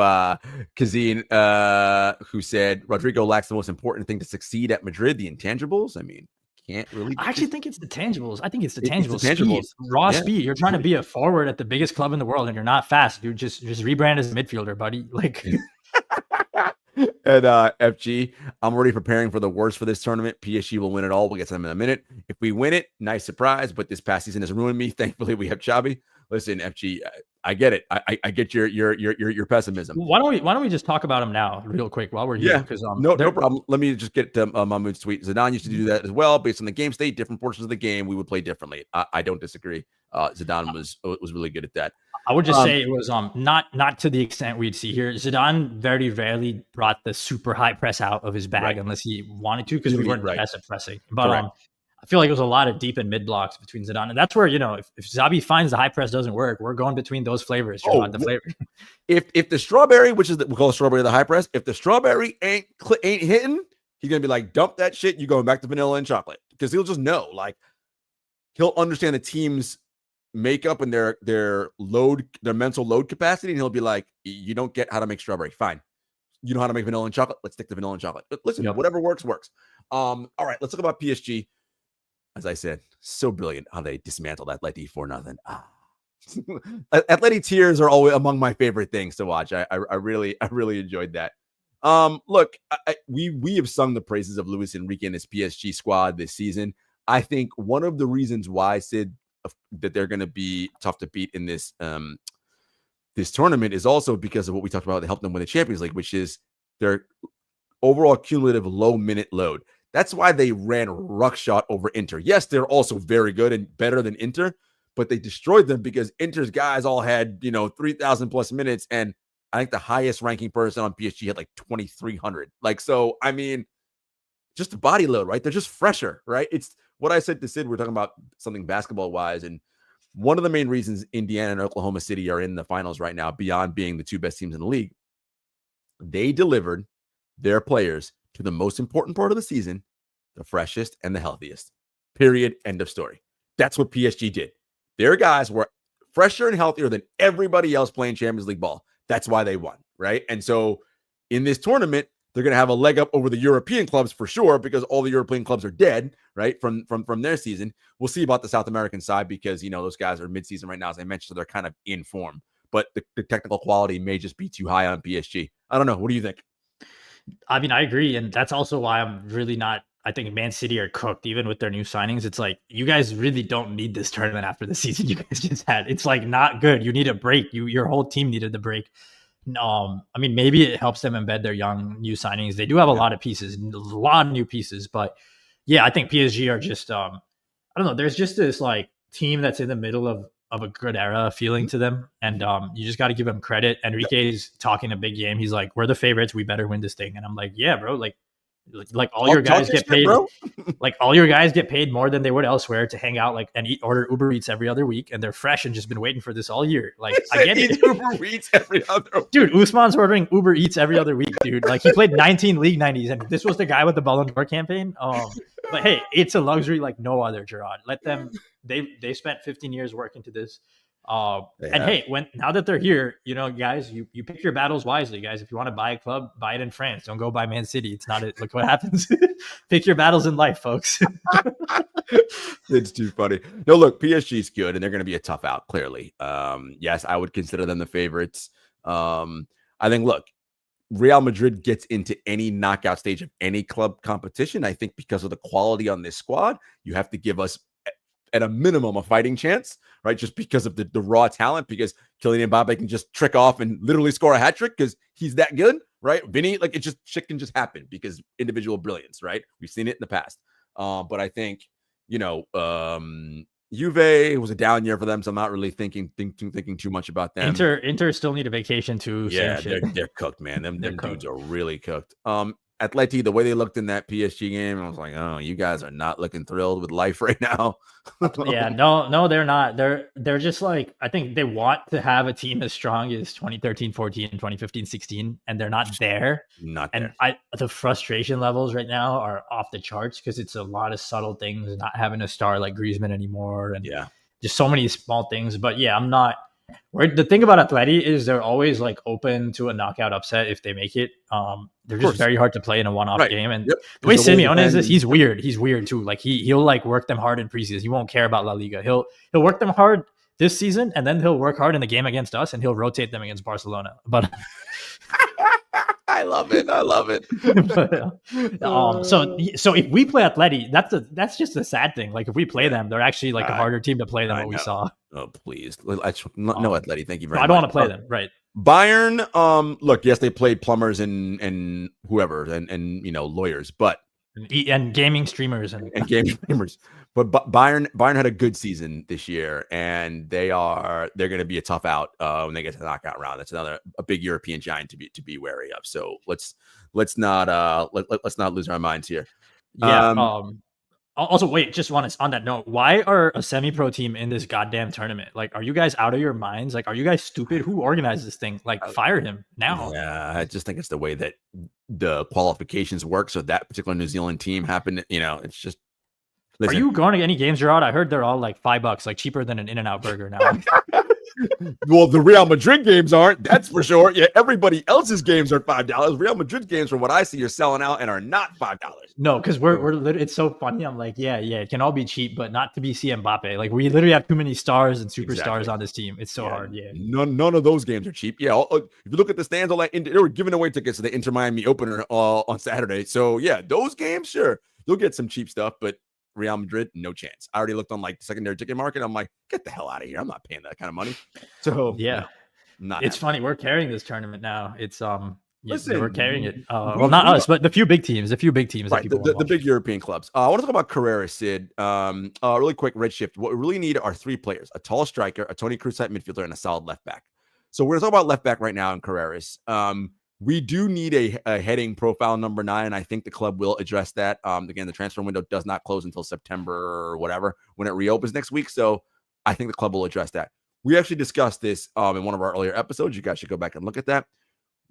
Kazine, who said Rodrigo lacks the most important thing to succeed at Madrid, the intangibles. I mean, can't really. I actually think it's the tangibles. I think it's the tangibles. Speed. Raw speed. You're trying to be a forward at the biggest club in the world, and you're not fast. You just rebrand as a midfielder, buddy. Like. And FG, I'm already preparing for the worst for this tournament. PSG will win it all. We'll get to them in a minute. If we win it, nice surprise. But this past season has ruined me. Thankfully, we have Xavi. Listen, FG, I get it. I get your pessimism. Why don't we just talk about him now, real quick, while we're here? Yeah, because no problem. Let me just get to Mahmoud's tweet. Zidane used to do that as well, based on the game state. Different portions of the game, we would play differently. I don't disagree. Zidane was really good at that. I would just say it was not to the extent we'd see here. Zidane very rarely brought the super high press out of his bag unless he wanted to, because we weren't the best at pressing. But I feel like it was a lot of deep and mid blocks between Zidane, and that's where if Xavi finds the high press doesn't work, we're going between those flavors. The flavor. If the strawberry, which is we call strawberry the high press, if the strawberry ain't hitting, he's gonna be like, dump that shit. You going back to vanilla and chocolate, because he'll just know. Like, he'll understand the team's makeup and their mental load capacity, and he'll be like, you don't get how to make strawberry, fine, you know how to make vanilla and chocolate, let's stick to vanilla and chocolate. But listen, whatever works. All right, let's talk about PSG. As I said, so brilliant how they dismantled Atleti for nothing. Atleti tears are always among my favorite things to watch. I really enjoyed that. Look, we have sung the praises of Luis Enrique and his PSG squad this season. I think one of the reasons why, Sid, that they're going to be tough to beat in this this tournament is also because of what we talked about that helped them win the Champions League, which is their overall cumulative low minute load. That's why they ran ruckshot over Inter. Yes, they're also very good and better than Inter, but they destroyed them because Inter's guys all had 3,000 plus minutes, and I think the highest ranking person on PSG had like 2,300. Like, so I mean, just the body load, right? They're just fresher, right? It's what I said to Sid. We're talking about something basketball wise, and one of the main reasons Indiana and Oklahoma City are in the finals right now, beyond being the two best teams in the league, they delivered their players to the most important part of the season, the freshest and the healthiest. Period. End of story. That's what PSG did. Their guys were fresher and healthier than everybody else playing Champions League ball. That's why they won, right? And so in this tournament, they're going to have a leg up over the European clubs for sure, because all the European clubs are dead, right, from their season. We'll see about the South American side, because, those guys are midseason right now, as I mentioned, so they're kind of in form. But the technical quality may just be too high on PSG. I don't know. What do you think? I mean, I agree. And that's also why I'm really not, I think Man City are cooked, even with their new signings. It's like, you guys really don't need this tournament after the season you guys just had. It's like not good. You need a break. Your whole team needed the break. I mean, maybe it helps them embed their young new signings. They do have a lot of pieces, a lot of new pieces. But yeah, I think PSG are just, I don't know. There's just this like team that's in the middle of a good era feeling to them. And you just got to give them credit. Enrique's talking a big game. He's like, we're the favorites. We better win this thing. And I'm like, yeah, bro. Like all your guys get paid, like all your guys get paid more than they would elsewhere to hang out and order Uber Eats every other week, and they're fresh and just been waiting for this all year. Like I get it. Uber Eats every other week. Dude, Usman's ordering Uber Eats every other week, dude. Like he played 19 League 90s, and this was the guy with the Ballon d'Or campaign. But hey, it's a luxury like no other, Jarod. Let them. They spent 15 years working to this. And hey, now that they're here, guys, you pick your battles wisely, guys. If you want to buy a club, buy it in France. Don't go buy Man City. It's not it. Look what happens. Pick your battles in life, folks. It's too funny. No, look, PSG's good, and they're going to be a tough out. Clearly, yes, I would consider them the favorites. I think, look, Real Madrid gets into any knockout stage of any club competition. I think because of the quality on this squad, you have to give us, at a minimum, a fighting chance, right? Just because of the raw talent, because Kylian Mbappe can just trick off and literally score a hat trick because he's that good, right? Vinny, shit can just happen because individual brilliance, right? We've seen it in the past. But I think, Juve was a down year for them, so I'm not really thinking too much about them. Inter still need a vacation too. Yeah, they're cooked, man. Them dudes are really cooked. Atleti, the way they looked in that PSG game, I was like, oh, you guys are not looking thrilled with life right now. Yeah, no, they're not. They're just like, I think they want to have a team as strong as 2013, 14, 2015, 16, and they're not there. And the frustration levels right now are off the charts because it's a lot of subtle things, not having a star like Griezmann anymore, and just so many small things. But yeah, I'm not. The thing about Atleti is they're always like open to a knockout upset if they make it. They're just very hard to play in a one-off game. And the way Simeone is he's weird. He's weird too. Like he'll like work them hard in preseason. He won't care about La Liga. He'll work them hard this season, and then he'll work hard in the game against us, and he'll rotate them against Barcelona. But I love it. But, so if we play Atleti, that's just a sad thing. Like if we play them, they're actually like a harder team to play than what we saw. Oh please, no Atleti. Thank you very much. I don't want to play them, right? Bayern, look, yes, they played plumbers and whoever and lawyers, but and gaming streamers and gaming streamers. But Bayern had a good season this year, and they're going to be a tough out when they get to the knockout round. That's a big European giant to be wary of. So let's not lose our minds here. Yeah. Also, wait, just on that note, why are a semi-pro team in this goddamn tournament? Like, are you guys out of your minds? Like, are you guys stupid? Who organized this thing? Like, fire him now. Yeah, I just think it's the way that the qualifications work. So that particular New Zealand team happened, it's just. Listen. Are you going to any games, Jarod? I heard they're all like $5, like cheaper than an In-N-Out burger now. Well, the Real Madrid games aren't, that's for sure. Yeah, everybody else's games are $5. Real Madrid games, from what I see, are selling out and are not $5. No, because we're literally, it's so funny. I'm like, yeah, it can all be cheap, but not to be Mbappe. Like we literally have too many stars and superstars on this team. It's so hard. Yeah, none of those games are cheap. Yeah, if you look at the stands, all that they were giving away tickets to the Inter Miami opener on Saturday. So yeah, those games, sure, you'll get some cheap stuff, but Real Madrid, no chance. I already looked on like the secondary ticket market. I'm like, get the hell out of here. I'm not paying that kind of money. So yeah, it's funny. We're carrying this tournament now. It's listen, we're carrying it. Well, not us, but the few big teams. Right, the big European clubs. I want to talk about Carrera, Sid. Really quick, Redshift. What we really need are three players: a tall striker, a Toni Kroos type midfielder, and a solid left back. So we're gonna talk about left back right now in Carreras. We do need a heading profile number 9. I think the club will address that. Again, the transfer window does not close until September or whatever when it reopens next week. So I think the club will address that. We actually discussed this in one of our earlier episodes. You guys should go back and look at that.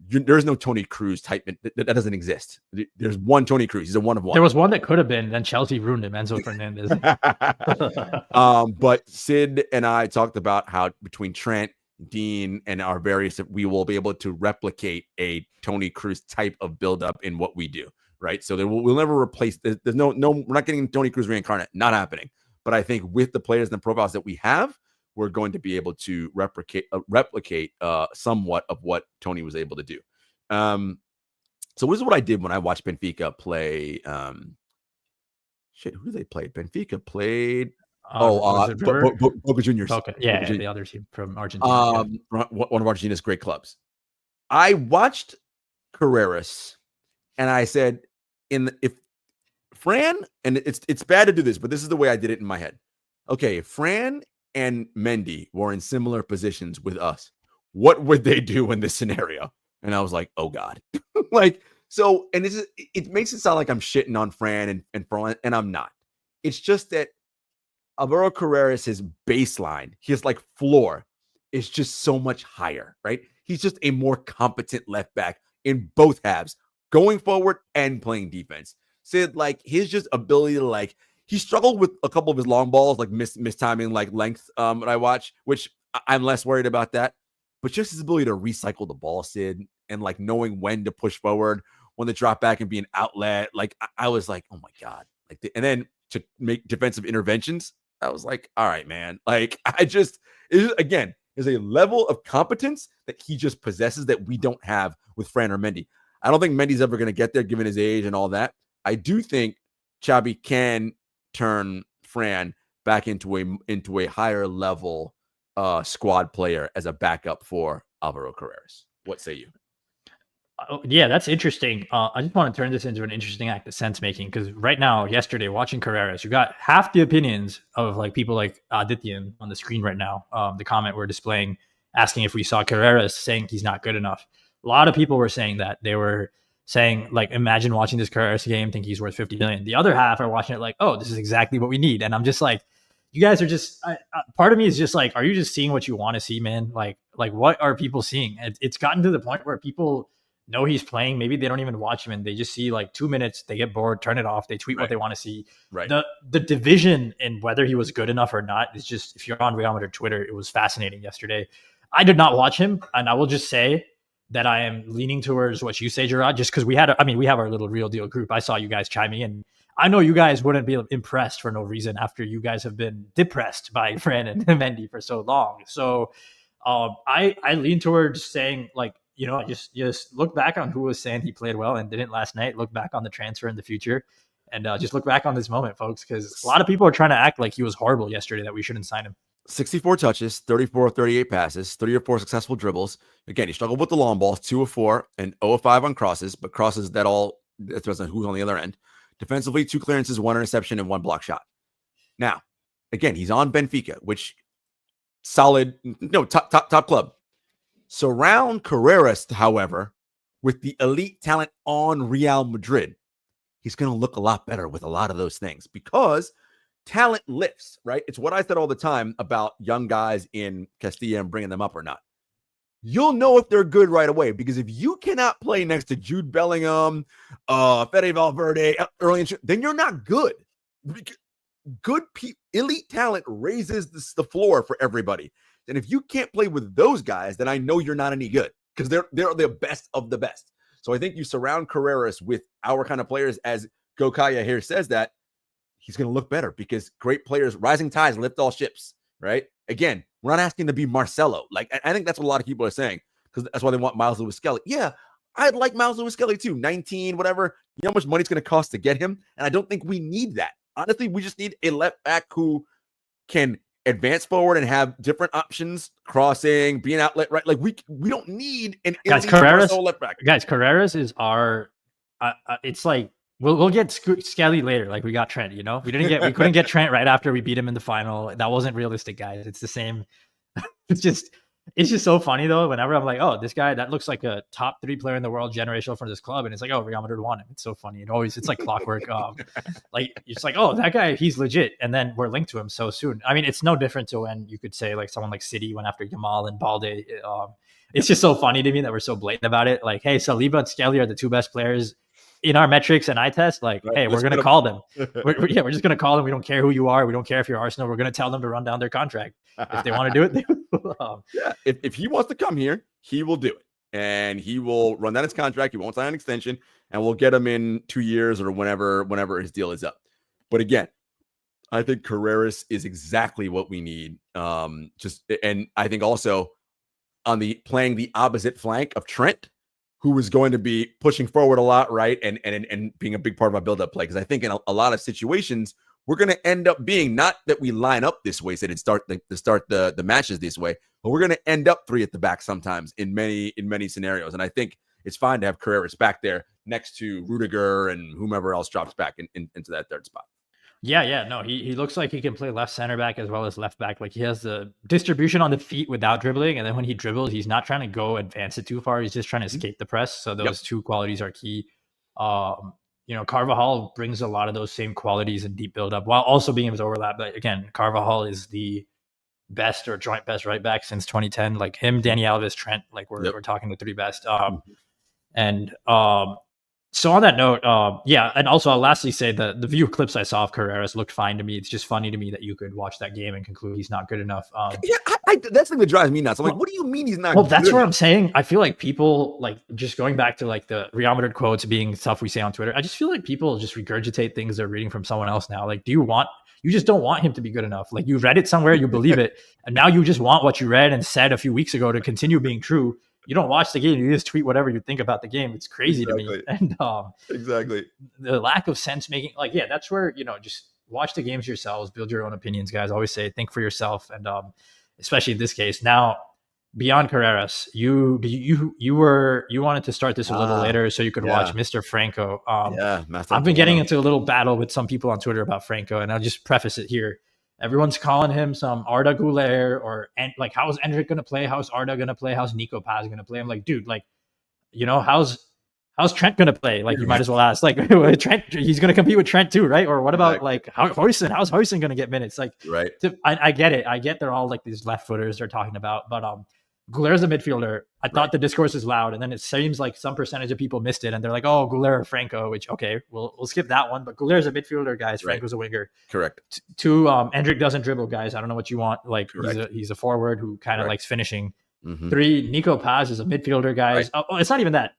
There's no Tony Cruz type. That doesn't exist. There's one Tony Cruz. He's a one of one. There was one that could have been. Then Chelsea ruined him. Enzo Fernandez. But Sid and I talked about how between Trent, Dean, and our various, we will be able to replicate a Tony Cruz type of buildup in what we do. Right. So we'll never replace. There's no. We're not getting Tony Cruz reincarnate. Not happening. But I think with the players and the profiles that we have, we're going to be able to replicate somewhat of what Tony was able to do. So this is what I did when I watched Benfica play. Who did they play? Benfica played. Boca Juniors. Boca. Yeah, the other team from Argentina. One of Argentina's great clubs. I watched Carreras, and I said, if Fran, and it's bad to do this, but this is the way I did it in my head. Okay, if Fran and Mendy were in similar positions with us, what would they do in this scenario? And I was like, oh God. So, and it makes it sound like I'm shitting on Fran and Fran, and I'm not. It's just that Alvaro Carreras, his baseline, his floor is just so much higher, right? He's just a more competent left back in both halves, going forward and playing defense. Sid, his just ability to he struggled with a couple of his long balls, mistiming length that I watch, which I'm less worried about that. But just his ability to recycle the ball, Sid, and knowing when to push forward, when to drop back and be an outlet. I was like, oh my God. And then to make defensive interventions, I was like, all right, man. Again, there's a level of competence that he just possesses that we don't have with Fran or Mendy. I don't think Mendy's ever going to get there given his age and all that. I do think Xabi can turn Fran back into a higher level squad player as a backup for Alvaro Carreras. What say you? Yeah, that's interesting. I just want to turn this into an interesting act of sense making, because right now, yesterday, watching Carreras, you got half the opinions of people like Adityan on the screen right now. The comment we're displaying, asking if we saw Carreras, saying he's not good enough. A lot of people were saying that. They were saying, imagine watching this Carreras game, think he's worth 50 million. The other half are watching it oh, this is exactly what we need. And I'm just you guys are just, part of me is just are you just seeing what you want to see, man? What are people seeing? It's gotten to the point where people know he's playing. Maybe they don't even watch him and they just see 2 minutes, they get bored, turn it off, they tweet what they want to see. Right. The division in whether he was good enough or not is just, if you're on Real Madrid Twitter, it was fascinating yesterday. I did not watch him, and I will just say that I am leaning towards what you say, Jarod, just because we have our little Real Deal group. I saw you guys chiming in. I know you guys wouldn't be impressed for no reason after you guys have been depressed by Fran and Mendy for so long. So I lean towards saying just look back on who was saying he played well and didn't last night. Look back on the transfer in the future, and just look back on this moment, folks, because a lot of people are trying to act like he was horrible yesterday, that we shouldn't sign him. 64 touches, 34 of 38 passes, 3 or 4 successful dribbles. Again, he struggled with the long balls, 2 of 4 and 0 of 5 on crosses, but crosses that depends on who's on the other end. Defensively, 2 clearances, 1 interception, and 1 block shot. Now, again, he's on Benfica, which solid, top club. Surround Carreras, however, with the elite talent on Real Madrid. He's going to look a lot better with a lot of those things because talent lifts, right? It's what I said all the time about young guys in Castilla and bringing them up or not. You'll know if they're good right away, because if you cannot play next to Jude Bellingham, Fede Valverde, then you're not good. Elite talent raises the floor for everybody. And if you can't play with those guys, then I know you're not any good, because they're the best of the best. So I think you surround Carreras with our kind of players, as Gokaya here says, that he's going to look better, because great players, rising tides lift all ships, right? Again, we're not asking to be Marcelo. I think that's what a lot of people are saying, because that's why they want Miles Lewis Skelly. Yeah, I'd like Miles Lewis Skelly too. 19, whatever. You know how much money it's going to cost to get him? And I don't think we need that. Honestly, we just need a left back who can advance forward and have different options, crossing, be an outlet, right? We don't need an Carreras left back. Guys, Carreras is our. It's we'll get Skelly later. We got Trent. We couldn't get Trent right after we beat him in the final. That wasn't realistic, guys. It's the same. It's just It's just so funny though. Whenever I'm like, oh, this guy that looks like a top 3 player in the world, generational for this club, and it's like, oh, Real Madrid won him. It's so funny. It's like clockwork. Like it's like, oh, that guy, he's legit, and then we're linked to him so soon. I mean, it's no different to when you could say like someone like City went after Yamal and Balde. It's just so funny to me that we're so blatant about it. Like, hey, Saliba and Skelly are the 2 best players in our metrics and eye test. Like, right, hey, we're going to call them. We're just going to call them. We don't care who you are. We don't care if you're Arsenal. We're going to tell them to run down their contract. If they want to do it, they will. Yeah, if he wants to come here, he will do it. And he will run down his contract. He won't sign an extension. And we'll get him in 2 years or whenever his deal is up. But again, I think Carreras is exactly what we need. And I think also on playing the opposite flank of Trent, who is going to be pushing forward a lot, right? And being a big part of our build-up play. Because I think in a lot of situations, we're going to end up being, not that we line up this way, so to start the matches this way, but we're going to end up 3 at the back sometimes in many scenarios. And I think it's fine to have Carreras back there next to Rudiger and whomever else drops back into that third spot. Yeah. No, he looks like he can play left center back as well as left back. Like he has the distribution on the feet without dribbling. And then when he dribbles, he's not trying to go advance it too far. He's just trying to escape the press. So those 2 qualities are key. Carvajal brings a lot of those same qualities and deep build up while also being able to overlap. But again, Carvajal is the best or joint best right back since 2010. Like him, Dani Alves, Trent, like we're talking the 3 best. So on that note, and also I'll lastly say the view clips I saw of Carreras looked fine to me. It's just funny to me that you could watch that game and conclude he's not good enough. That's the thing that drives me nuts. I'm like, what do you mean he's not? Well, that's what I'm saying. I feel like people, like, just going back to like the Real Madrid quotes being stuff we say on Twitter, I just feel like people just regurgitate things they're reading from someone else now. Like, you just don't want him to be good enough. Like, you read it somewhere, you believe it, and now you just want what you read and said a few weeks ago to continue being true. You don't watch the game. You just tweet whatever you think about the game. It's crazy to me. And exactly the lack of sense making, like, that's where, just watch the games yourselves, build your own opinions, guys. I always say, think for yourself. And especially in this case, now beyond Carreras, you wanted to start this a little later so you could watch Mr. Franco. I've been getting into a little battle with some people on Twitter about Franco, and I'll just preface it here. Everyone's calling him some Arda Güler and like, how's Endrick going to play? How's Arda going to play? How's Nico Paz going to play? I'm like, dude, like, how's Trent going to play? Like, you might as well ask, like, Trent, he's going to compete with Trent too, right? Or what about like Huijsen? How's Huijsen going to get minutes? Like, right. I get it. I get they're all like these left footers they're talking about, but Güler's a midfielder. I thought the discourse is loud, and then it seems like some percentage of people missed it, and they're like, "Oh, Güler or Franco," which okay, we'll skip that one. But Güler's a midfielder, guys. Franco's a winger. Correct. 2, Endrick doesn't dribble, guys. I don't know what you want. Like he's a forward who kind of likes finishing. 3, Nico Paz is a midfielder, guys. Right. Oh, it's not even that.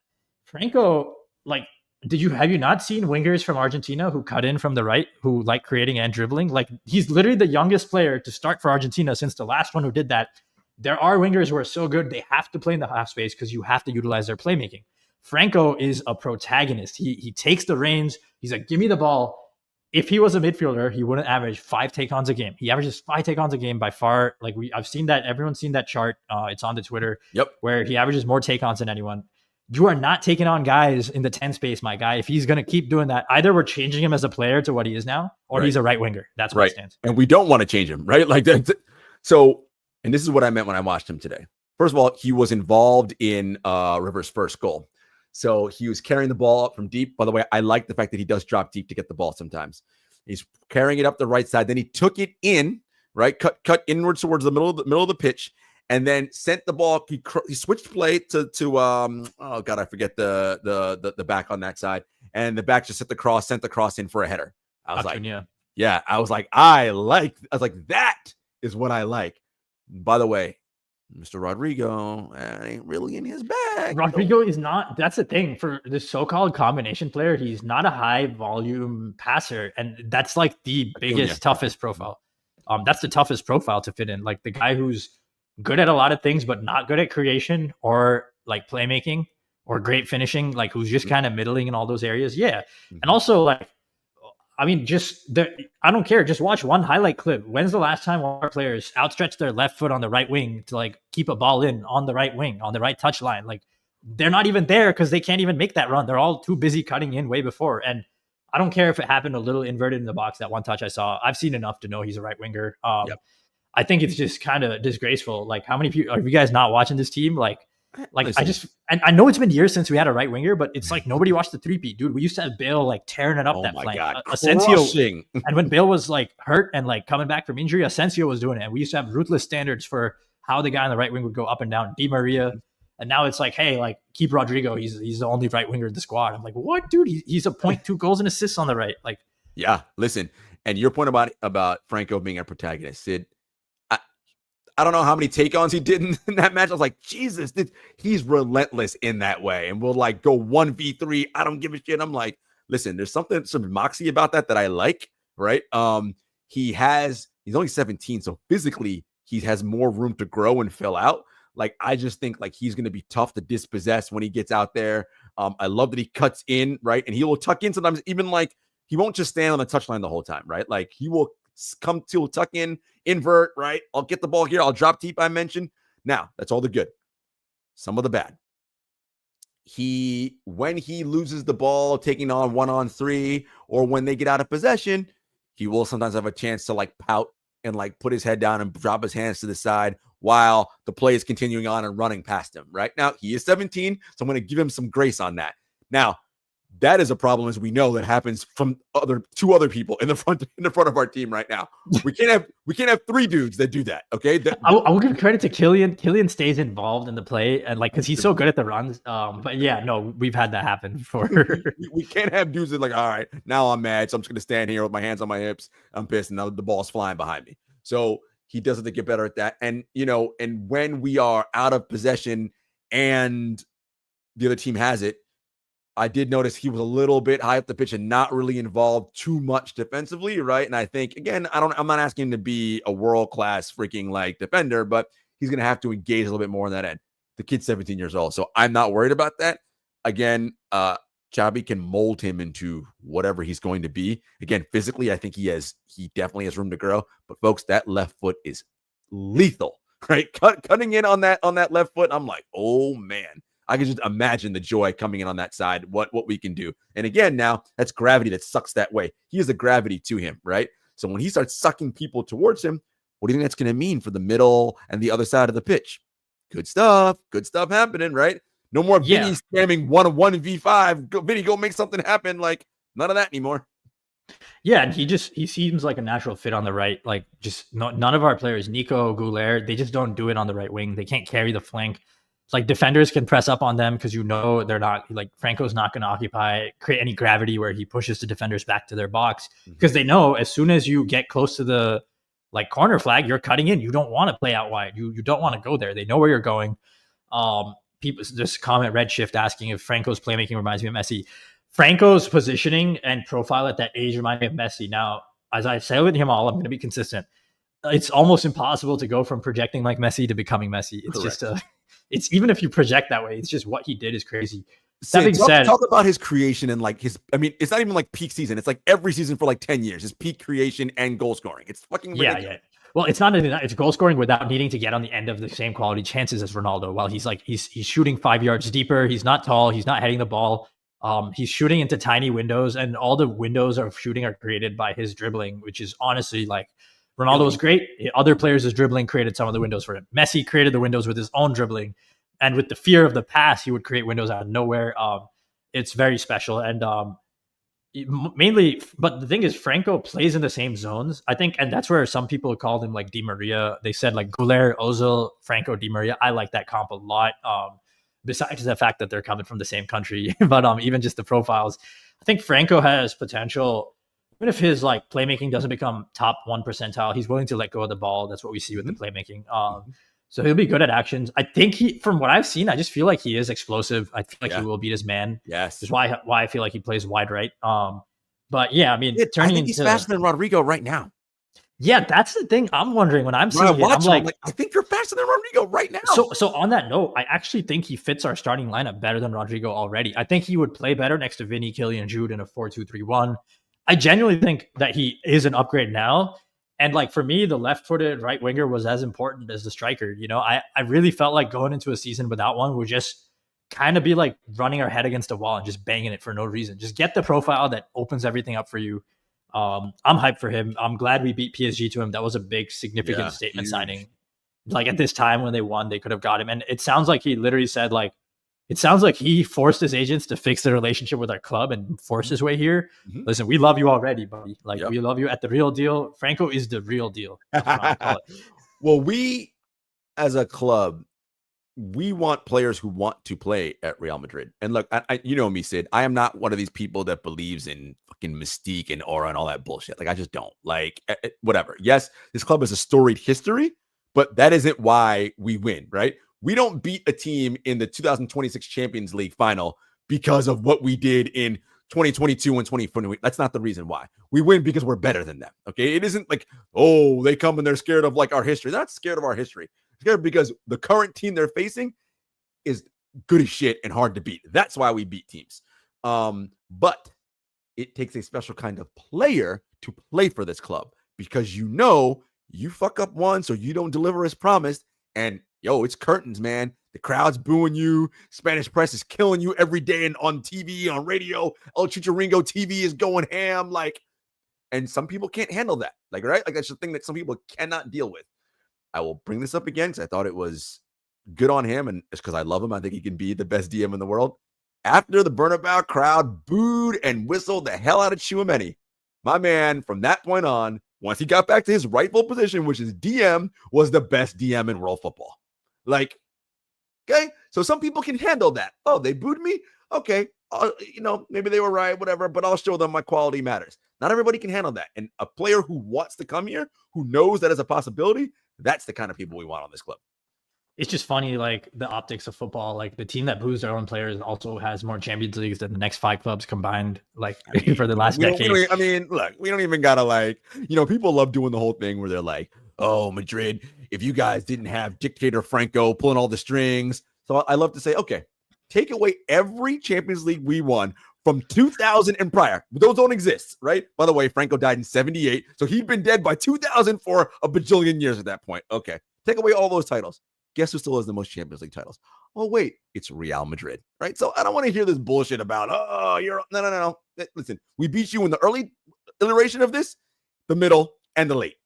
Franco, like, have you not seen wingers from Argentina who cut in from the right, who like creating and dribbling? Like, he's literally the youngest player to start for Argentina since the last one who did that. There are wingers who are so good, they have to play in the half space because you have to utilize their playmaking. Franco is a protagonist. He takes the reins. He's like, give me the ball. If he was a midfielder, he wouldn't average 5 take-ons a game. He averages 5 take-ons a game by far. Like, I've seen that. Everyone's seen that chart. It's on the Twitter. Where he averages more take-ons than anyone. You are not taking on guys in the 10 space, my guy. If he's going to keep doing that, either we're changing him as a player to what he is now, or he's a right winger. That's where it stands. And we don't want to change him, right? Like that. So. And this is what I meant when I watched him today. First of all, he was involved in River's first goal. So he was carrying the ball up from deep. By the way, I like the fact that he does drop deep to get the ball sometimes. He's carrying it up the right side. Then he took it in, right? Cut inwards towards the middle of the pitch, and then sent the ball. He switched play to oh God, I forget the back on that side. And the back just sent the cross in for a header. I was like, that is what I like. By the way, Mr. Rodrigo ain't really in his bag. Rodrigo is not. That's the thing for this so-called combination player. He's not a high volume passer, and that's like the biggest, toughest profile. That's the toughest profile to fit in. Like the guy who's good at a lot of things, but not good at creation or like playmaking or great finishing. Like who's just kind of middling in all those areas. Yeah, and also like. I mean, I don't care. Just watch one highlight clip. When's the last time our players outstretched their left foot on the right wing to like keep a ball in on the right wing, on the right touch line? Like they're not even there because they can't even make that run. They're all too busy cutting in way before. And I don't care if it happened a little inverted in the box, that one touch I saw. I've seen enough to know he's a right winger. I think it's just kind of disgraceful. Like, how many people are you guys not watching this team? Like I Listen, just, and I know it's been years since we had a right winger, but it's like nobody watched the 3P, dude. We used to have Bale like tearing it up oh that my flank. God, Asensio, crushing. and when Bale was like hurt and like coming back from injury, Asensio was doing it. And we used to have ruthless standards for how the guy on the right wing would go up and down. Di Maria. And now it's like, hey, like keep Rodrigo. He's the only right winger in the squad. I'm like, what, dude? He's a 0.2 goals and assists on the right. Like, Yeah, listen, and your point about Franco being a protagonist, Sid. I don't know how many take-ons he did in that match. I was like, Jesus, he's relentless in that way, and we'll like go 1v3. I don't give a shit. I'm like, listen, there's some moxie about that I like, right? He's only 17, so physically he has more room to grow and fill out. Like, I just think like he's going to be tough to dispossess when he gets out there. I love that he cuts in, right? And he will tuck in sometimes, even like he won't just stand on the touchline the whole time, right? Like he will tuck in, invert, right? I'll get the ball here. I'll drop deep, I mentioned. Now, that's all the good. Some of the bad. When he loses the ball, taking on 1-on-3, or when they get out of possession, he will sometimes have a chance to like pout and like put his head down and drop his hands to the side while the play is continuing on and running past him. Right now, he is 17, so I'm going to give him some grace on that. Now, that is a problem, as we know, that happens from two other people in the front of our team right now. We can't have three dudes that do that. Okay, I will give credit to Killian. Killian stays involved in the play, and like because he's so good at the runs. But yeah, no, we've had that happen before. we can't have dudes that like, all right, now I'm mad, so I'm just going to stand here with my hands on my hips. I'm pissed, and now the ball's flying behind me. So he does have to get better at that. And and when we are out of possession and the other team has it, I did notice he was a little bit high up the pitch and not really involved too much defensively, right? And I think, again, I'm not asking him to be a world-class freaking like defender, but he's going to have to engage a little bit more on that end. The kid's 17 years old, so I'm not worried about that. Again, Xabi can mold him into whatever he's going to be. Again, physically, I think he definitely has room to grow. But folks, that left foot is lethal, right? Cutting in on that left foot, I'm like, oh man. I can just imagine the joy coming in on that side, what we can do. And again, now that's gravity that sucks that way. He has a gravity to him, right? So when he starts sucking people towards him, what do you think that's going to mean for the middle and the other side of the pitch? Good stuff happening, right? No more Vinny spamming 1v5. Vinny, go make something happen. Like, none of that anymore. Yeah, and he seems like a natural fit on the right. Like, none of our players, Nico, Goulart, they just don't do it on the right wing. They can't carry the flank. It's like defenders can press up on them because they're not like Franco's not going to create any gravity where he pushes the defenders back to their box because they know as soon as you get close to the like corner flag, you're cutting in. You don't want to play out wide. You don't want to go there. They know where you're going. People just comment Redshift asking if Franco's playmaking reminds me of Messi. Franco's positioning and profile at that age remind me of Messi. Now, as I say with him all, I'm going to be consistent. It's almost impossible to go from projecting like Messi to becoming Messi. It's Correct. it's even if you project that way, it's just what he did is crazy. Talk about his creation and like it's not even like peak season. It's like every season for like 10 years, his peak creation and goal scoring. It's fucking ridiculous. Yeah. Well, it's not it's goal scoring without needing to get on the end of the same quality chances as Ronaldo. While he's shooting 5 yards deeper, he's not tall, he's not heading the ball. He's shooting into tiny windows, and all the windows of shooting are created by his dribbling, which is honestly like Ronaldo was great. Other players' dribbling created some of the windows for him. Messi created the windows with his own dribbling, and with the fear of the pass, he would create windows out of nowhere. It's very special, and mainly. But the thing is, Franco plays in the same zones, I think, and that's where some people called him like Di Maria. They said like Goulart, Ozil, Franco, Di Maria. I like that comp a lot. Besides the fact that they're coming from the same country, but even just the profiles, I think Franco has potential. Even if his like playmaking doesn't become top 1 percentile, he's willing to let go of the ball. That's what we see with the playmaking. So he'll be good at actions. I think from what I've seen, I just feel like he is explosive. I feel like he will beat his man. Yes. Which is why I feel like he plays wide right. But yeah, I mean, I think he's faster than Rodrigo right now. Yeah, that's the thing I'm wondering when I'm seeing it. I'm like, I think you're faster than Rodrigo right now. So on that note, I actually think he fits our starting lineup better than Rodrigo already. I think he would play better next to Vinny, Killian, Jude in a 4-2-3-1. I genuinely think that he is an upgrade now. And like for me, the left-footed right winger was as important as the striker. You know, I really felt like going into a season without one would just kind of be like running our head against a wall and just banging it for no reason. Just get the profile that opens everything up for you. I'm hyped for him. I'm glad we beat PSG to him. That was a big, significant Yeah, statement huge. signing. Like at this time when they won, they could have got him. And it sounds like he literally said like, it sounds like he forced his agents to fix the relationship with our club and force his way here. Mhm. Listen, we love you already, buddy. Like Yep. we love you at the real deal. Franco is the real deal. That's what I call it. Well, we as a club, we want players who want to play at Real Madrid. And look, you know me, Sid. I am not one of these people that believes in fucking mystique and aura and all that bullshit. Like, I just don't. Like, whatever. Yes, this club has a storied history, but that isn't why we win, right? We don't beat a team in the 2026 Champions League final because of what we did in 2022 and 2020. That's not the reason why. We win because we're better than them. Okay. It isn't like, oh, they come and they're scared of like our history. They're not scared of our history. They're scared because the current team they're facing is good as shit and hard to beat. That's why we beat teams. But it takes a special kind of player to play for this club because you fuck up once or you don't deliver as promised. And it's curtains, man. The crowd's booing you. Spanish press is killing you every day and on TV, on radio. El Chicharito TV is going ham. Like, and some people can't handle that. Like, right? Like, that's the thing that some people cannot deal with. I will bring this up again because I thought it was good on him. And it's because I love him. I think he can be the best DM in the world. After the Bernabeu crowd booed and whistled the hell out of Tchouaméni, my man, from that point on, once he got back to his rightful position, which is DM, was the best DM in world football. Like, okay, so some people can handle that. Oh, they booed me? Okay, maybe they were right, whatever, but I'll show them my quality matters. Not everybody can handle that. And a player who wants to come here, who knows that is a possibility, that's the kind of people we want on this club. It's just funny, like the optics of football. Like the team that boos their own players also has more Champions Leagues than the next 5 clubs combined. Like for the last decade. Look, we don't even gotta people love doing the whole thing where they're like, "Oh, Madrid, if you guys didn't have dictator Franco pulling all the strings." So I love to say, okay, take away every Champions League we won from 2000 and prior. Those don't exist, right? By the way, Franco died in 78, so he'd been dead by 2000 for a bajillion years at that point. Okay, take away all those titles. Guess who still has the most Champions League titles? Oh, wait, it's Real Madrid, right? So I don't want to hear this bullshit about, no. Listen, we beat you in the early iteration of this, the middle, and the late.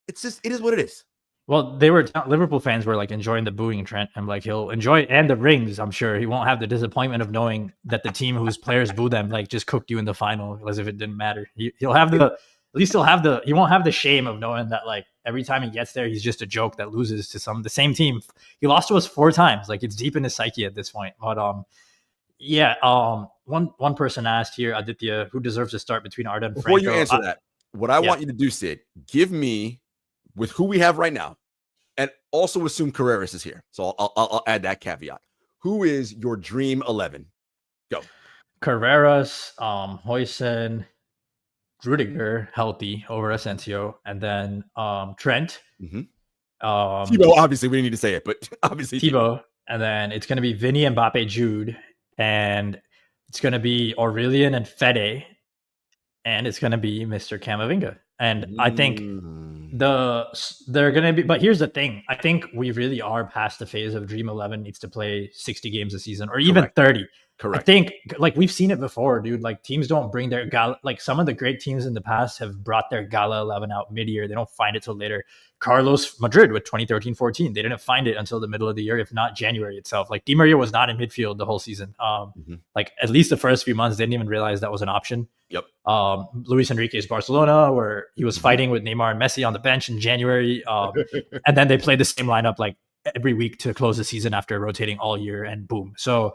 It is what it is. Well, Liverpool fans were like enjoying the booing, Trent. I'm like, he'll enjoy it and the rings. I'm sure he won't have the disappointment of knowing that the team whose players boo them like just cooked you in the final as if it didn't matter. He'll have he won't have the shame of knowing that like every time he gets there, he's just a joke that loses to the same team. He lost to us 4 times. Like it's deep in his psyche at this point. But one person asked here, Aditya, who deserves to start between Arda and Franco. Before you answer that, what I want you to do, Sid, give me with who we have right now, and also assume Carreras is here. So I'll add that caveat. Who is your dream 11? Go. Carreras, Huijsen, Rodrigo healthy over Asensio, and then Trent. Mm-hmm. Thibaut, obviously, we didn't need to say it, but obviously Thibaut. And then it's going to be Vinny, Mbappe, Jude, and it's going to be Aurelian and Fede, and it's going to be Mr. Camavinga. And I think they're going to be, but here's the thing. I think we really are past the phase of Dream 11 needs to play 60 games a season or even 30. Correct. I think like we've seen it before, dude. Like teams don't bring their gala. Like some of the great teams in the past have brought their gala 11 out mid-year. They don't find it till later. Carlos Madrid with 2013-14, they didn't find it until the middle of the year, if not January itself. Like Di Maria was not in midfield the whole season. Like at least the first few months, they didn't even realize that was an option. Yep. Luis Enrique's Barcelona, where he was fighting with Neymar and Messi on the bench in January, and then they played the same lineup like every week to close the season after rotating all year, and boom. So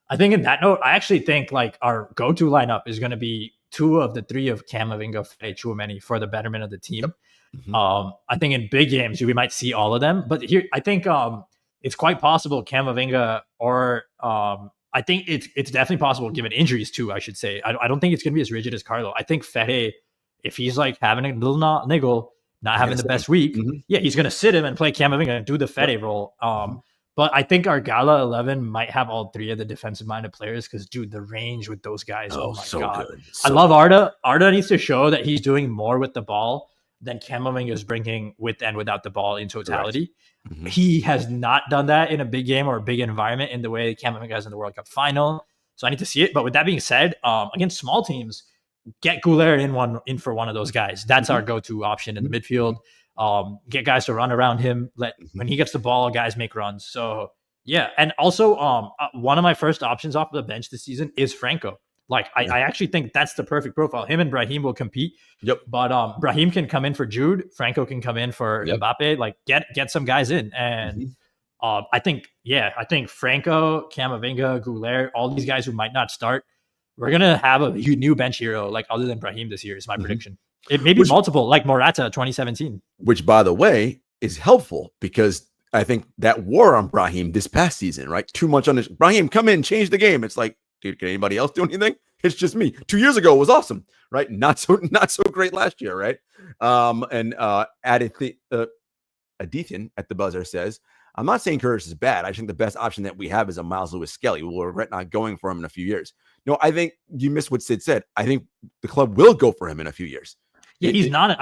I think in that note, I actually think like our go-to lineup is going to be 2 of the 3 of Camavinga, Fede, Tchouaméni for the betterment of the team. Yep. I think in big games we might see all of them, but here I think it's quite possible Camavinga or I think it's definitely possible given injuries too. I should say I don't think it's going to be as rigid as Carlo. I think Fede, if he's like having a little niggle, not having the best week, he's going to sit him and play Camavinga and do the Fede role. But I think our Gala 11 might have all 3 of the defensive-minded players because, dude, the range with those guys, oh my God. Good. I love Arda. Arda needs to show that he's doing more with the ball than Camavinga is bringing with and without the ball in totality. He has not done that in a big game or a big environment in the way Camavinga has in the World Cup final. So I need to see it. But with that being said, against small teams, get Goulet in for one of those guys. That's our go-to option in the midfield. Get guys to run around him. When he gets the ball, guys make runs. So yeah, and also one of my first options off the bench this season is Franco. Like I actually think that's the perfect profile. Him and Brahim will compete. Yep. But Brahim can come in for Jude. Franco can come in for Mbappe. Like get some guys in. And I think Franco, Camavinga, Goulet, all these guys who might not start, we're gonna have a new bench hero like other than Brahim this year is my prediction. It may be multiple, like Morata 2017. Which, by the way, is helpful because I think that war on Brahim this past season, right? Too much on this. Brahim, come in, change the game. It's like, dude, can anybody else do anything? It's just me. 2 years ago was awesome, right? Not so great last year, right? Adityan at the buzzer says, I'm not saying Curtis is bad. I think the best option that we have is a Miles Lewis Skelly. We'll regret not going for him in a few years. No, I think you missed what Sid said. I think the club will go for him in a few years. Yeah, I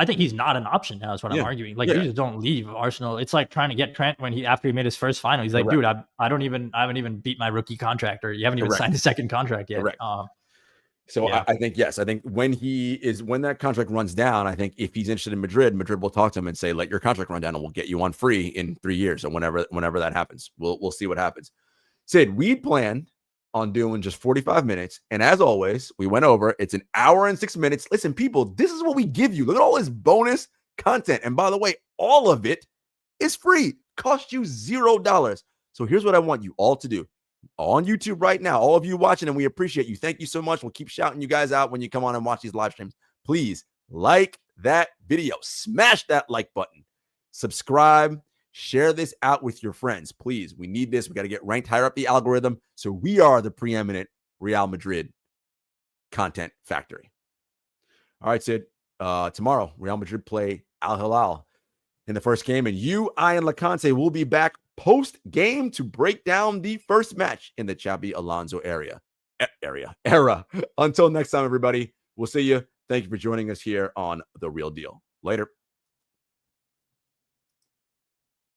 think he's not an option now. Is what I'm arguing. Like, you just don't leave Arsenal. It's like trying to get Trent after he made his first final. He's like, dude, I haven't even beat my rookie contract, or you haven't even signed a second contract yet. I think yes. I think when that contract runs down, I think if he's interested in Madrid will talk to him and say, let your contract run down, and we'll get you on free in 3 years or whenever that happens. We'll see what happens. Sid, we planned on doing just 45 minutes. And as always, we went over. It's an hour and 6 minutes. Listen, people, this is what we give you. Look at all this bonus content. And by the way, all of it is free. Cost you $0. So here's what I want you all to do. On YouTube right now, all of you watching, and we appreciate you. Thank you so much. We'll keep shouting you guys out when you come on and watch these live streams. Please like that video. Smash that like button. Subscribe. Share this out with your friends. Please, we need this. We got to get ranked higher up the algorithm. So we are the preeminent Real Madrid content factory. All right, Sid. Tomorrow, Real Madrid play Al-Hilal in the first game. And I, and Lacante will be back post-game to break down the first match in the Xabi Alonso era. Until next time, everybody, we'll see you. Thank you for joining us here on The Real Deal. Later.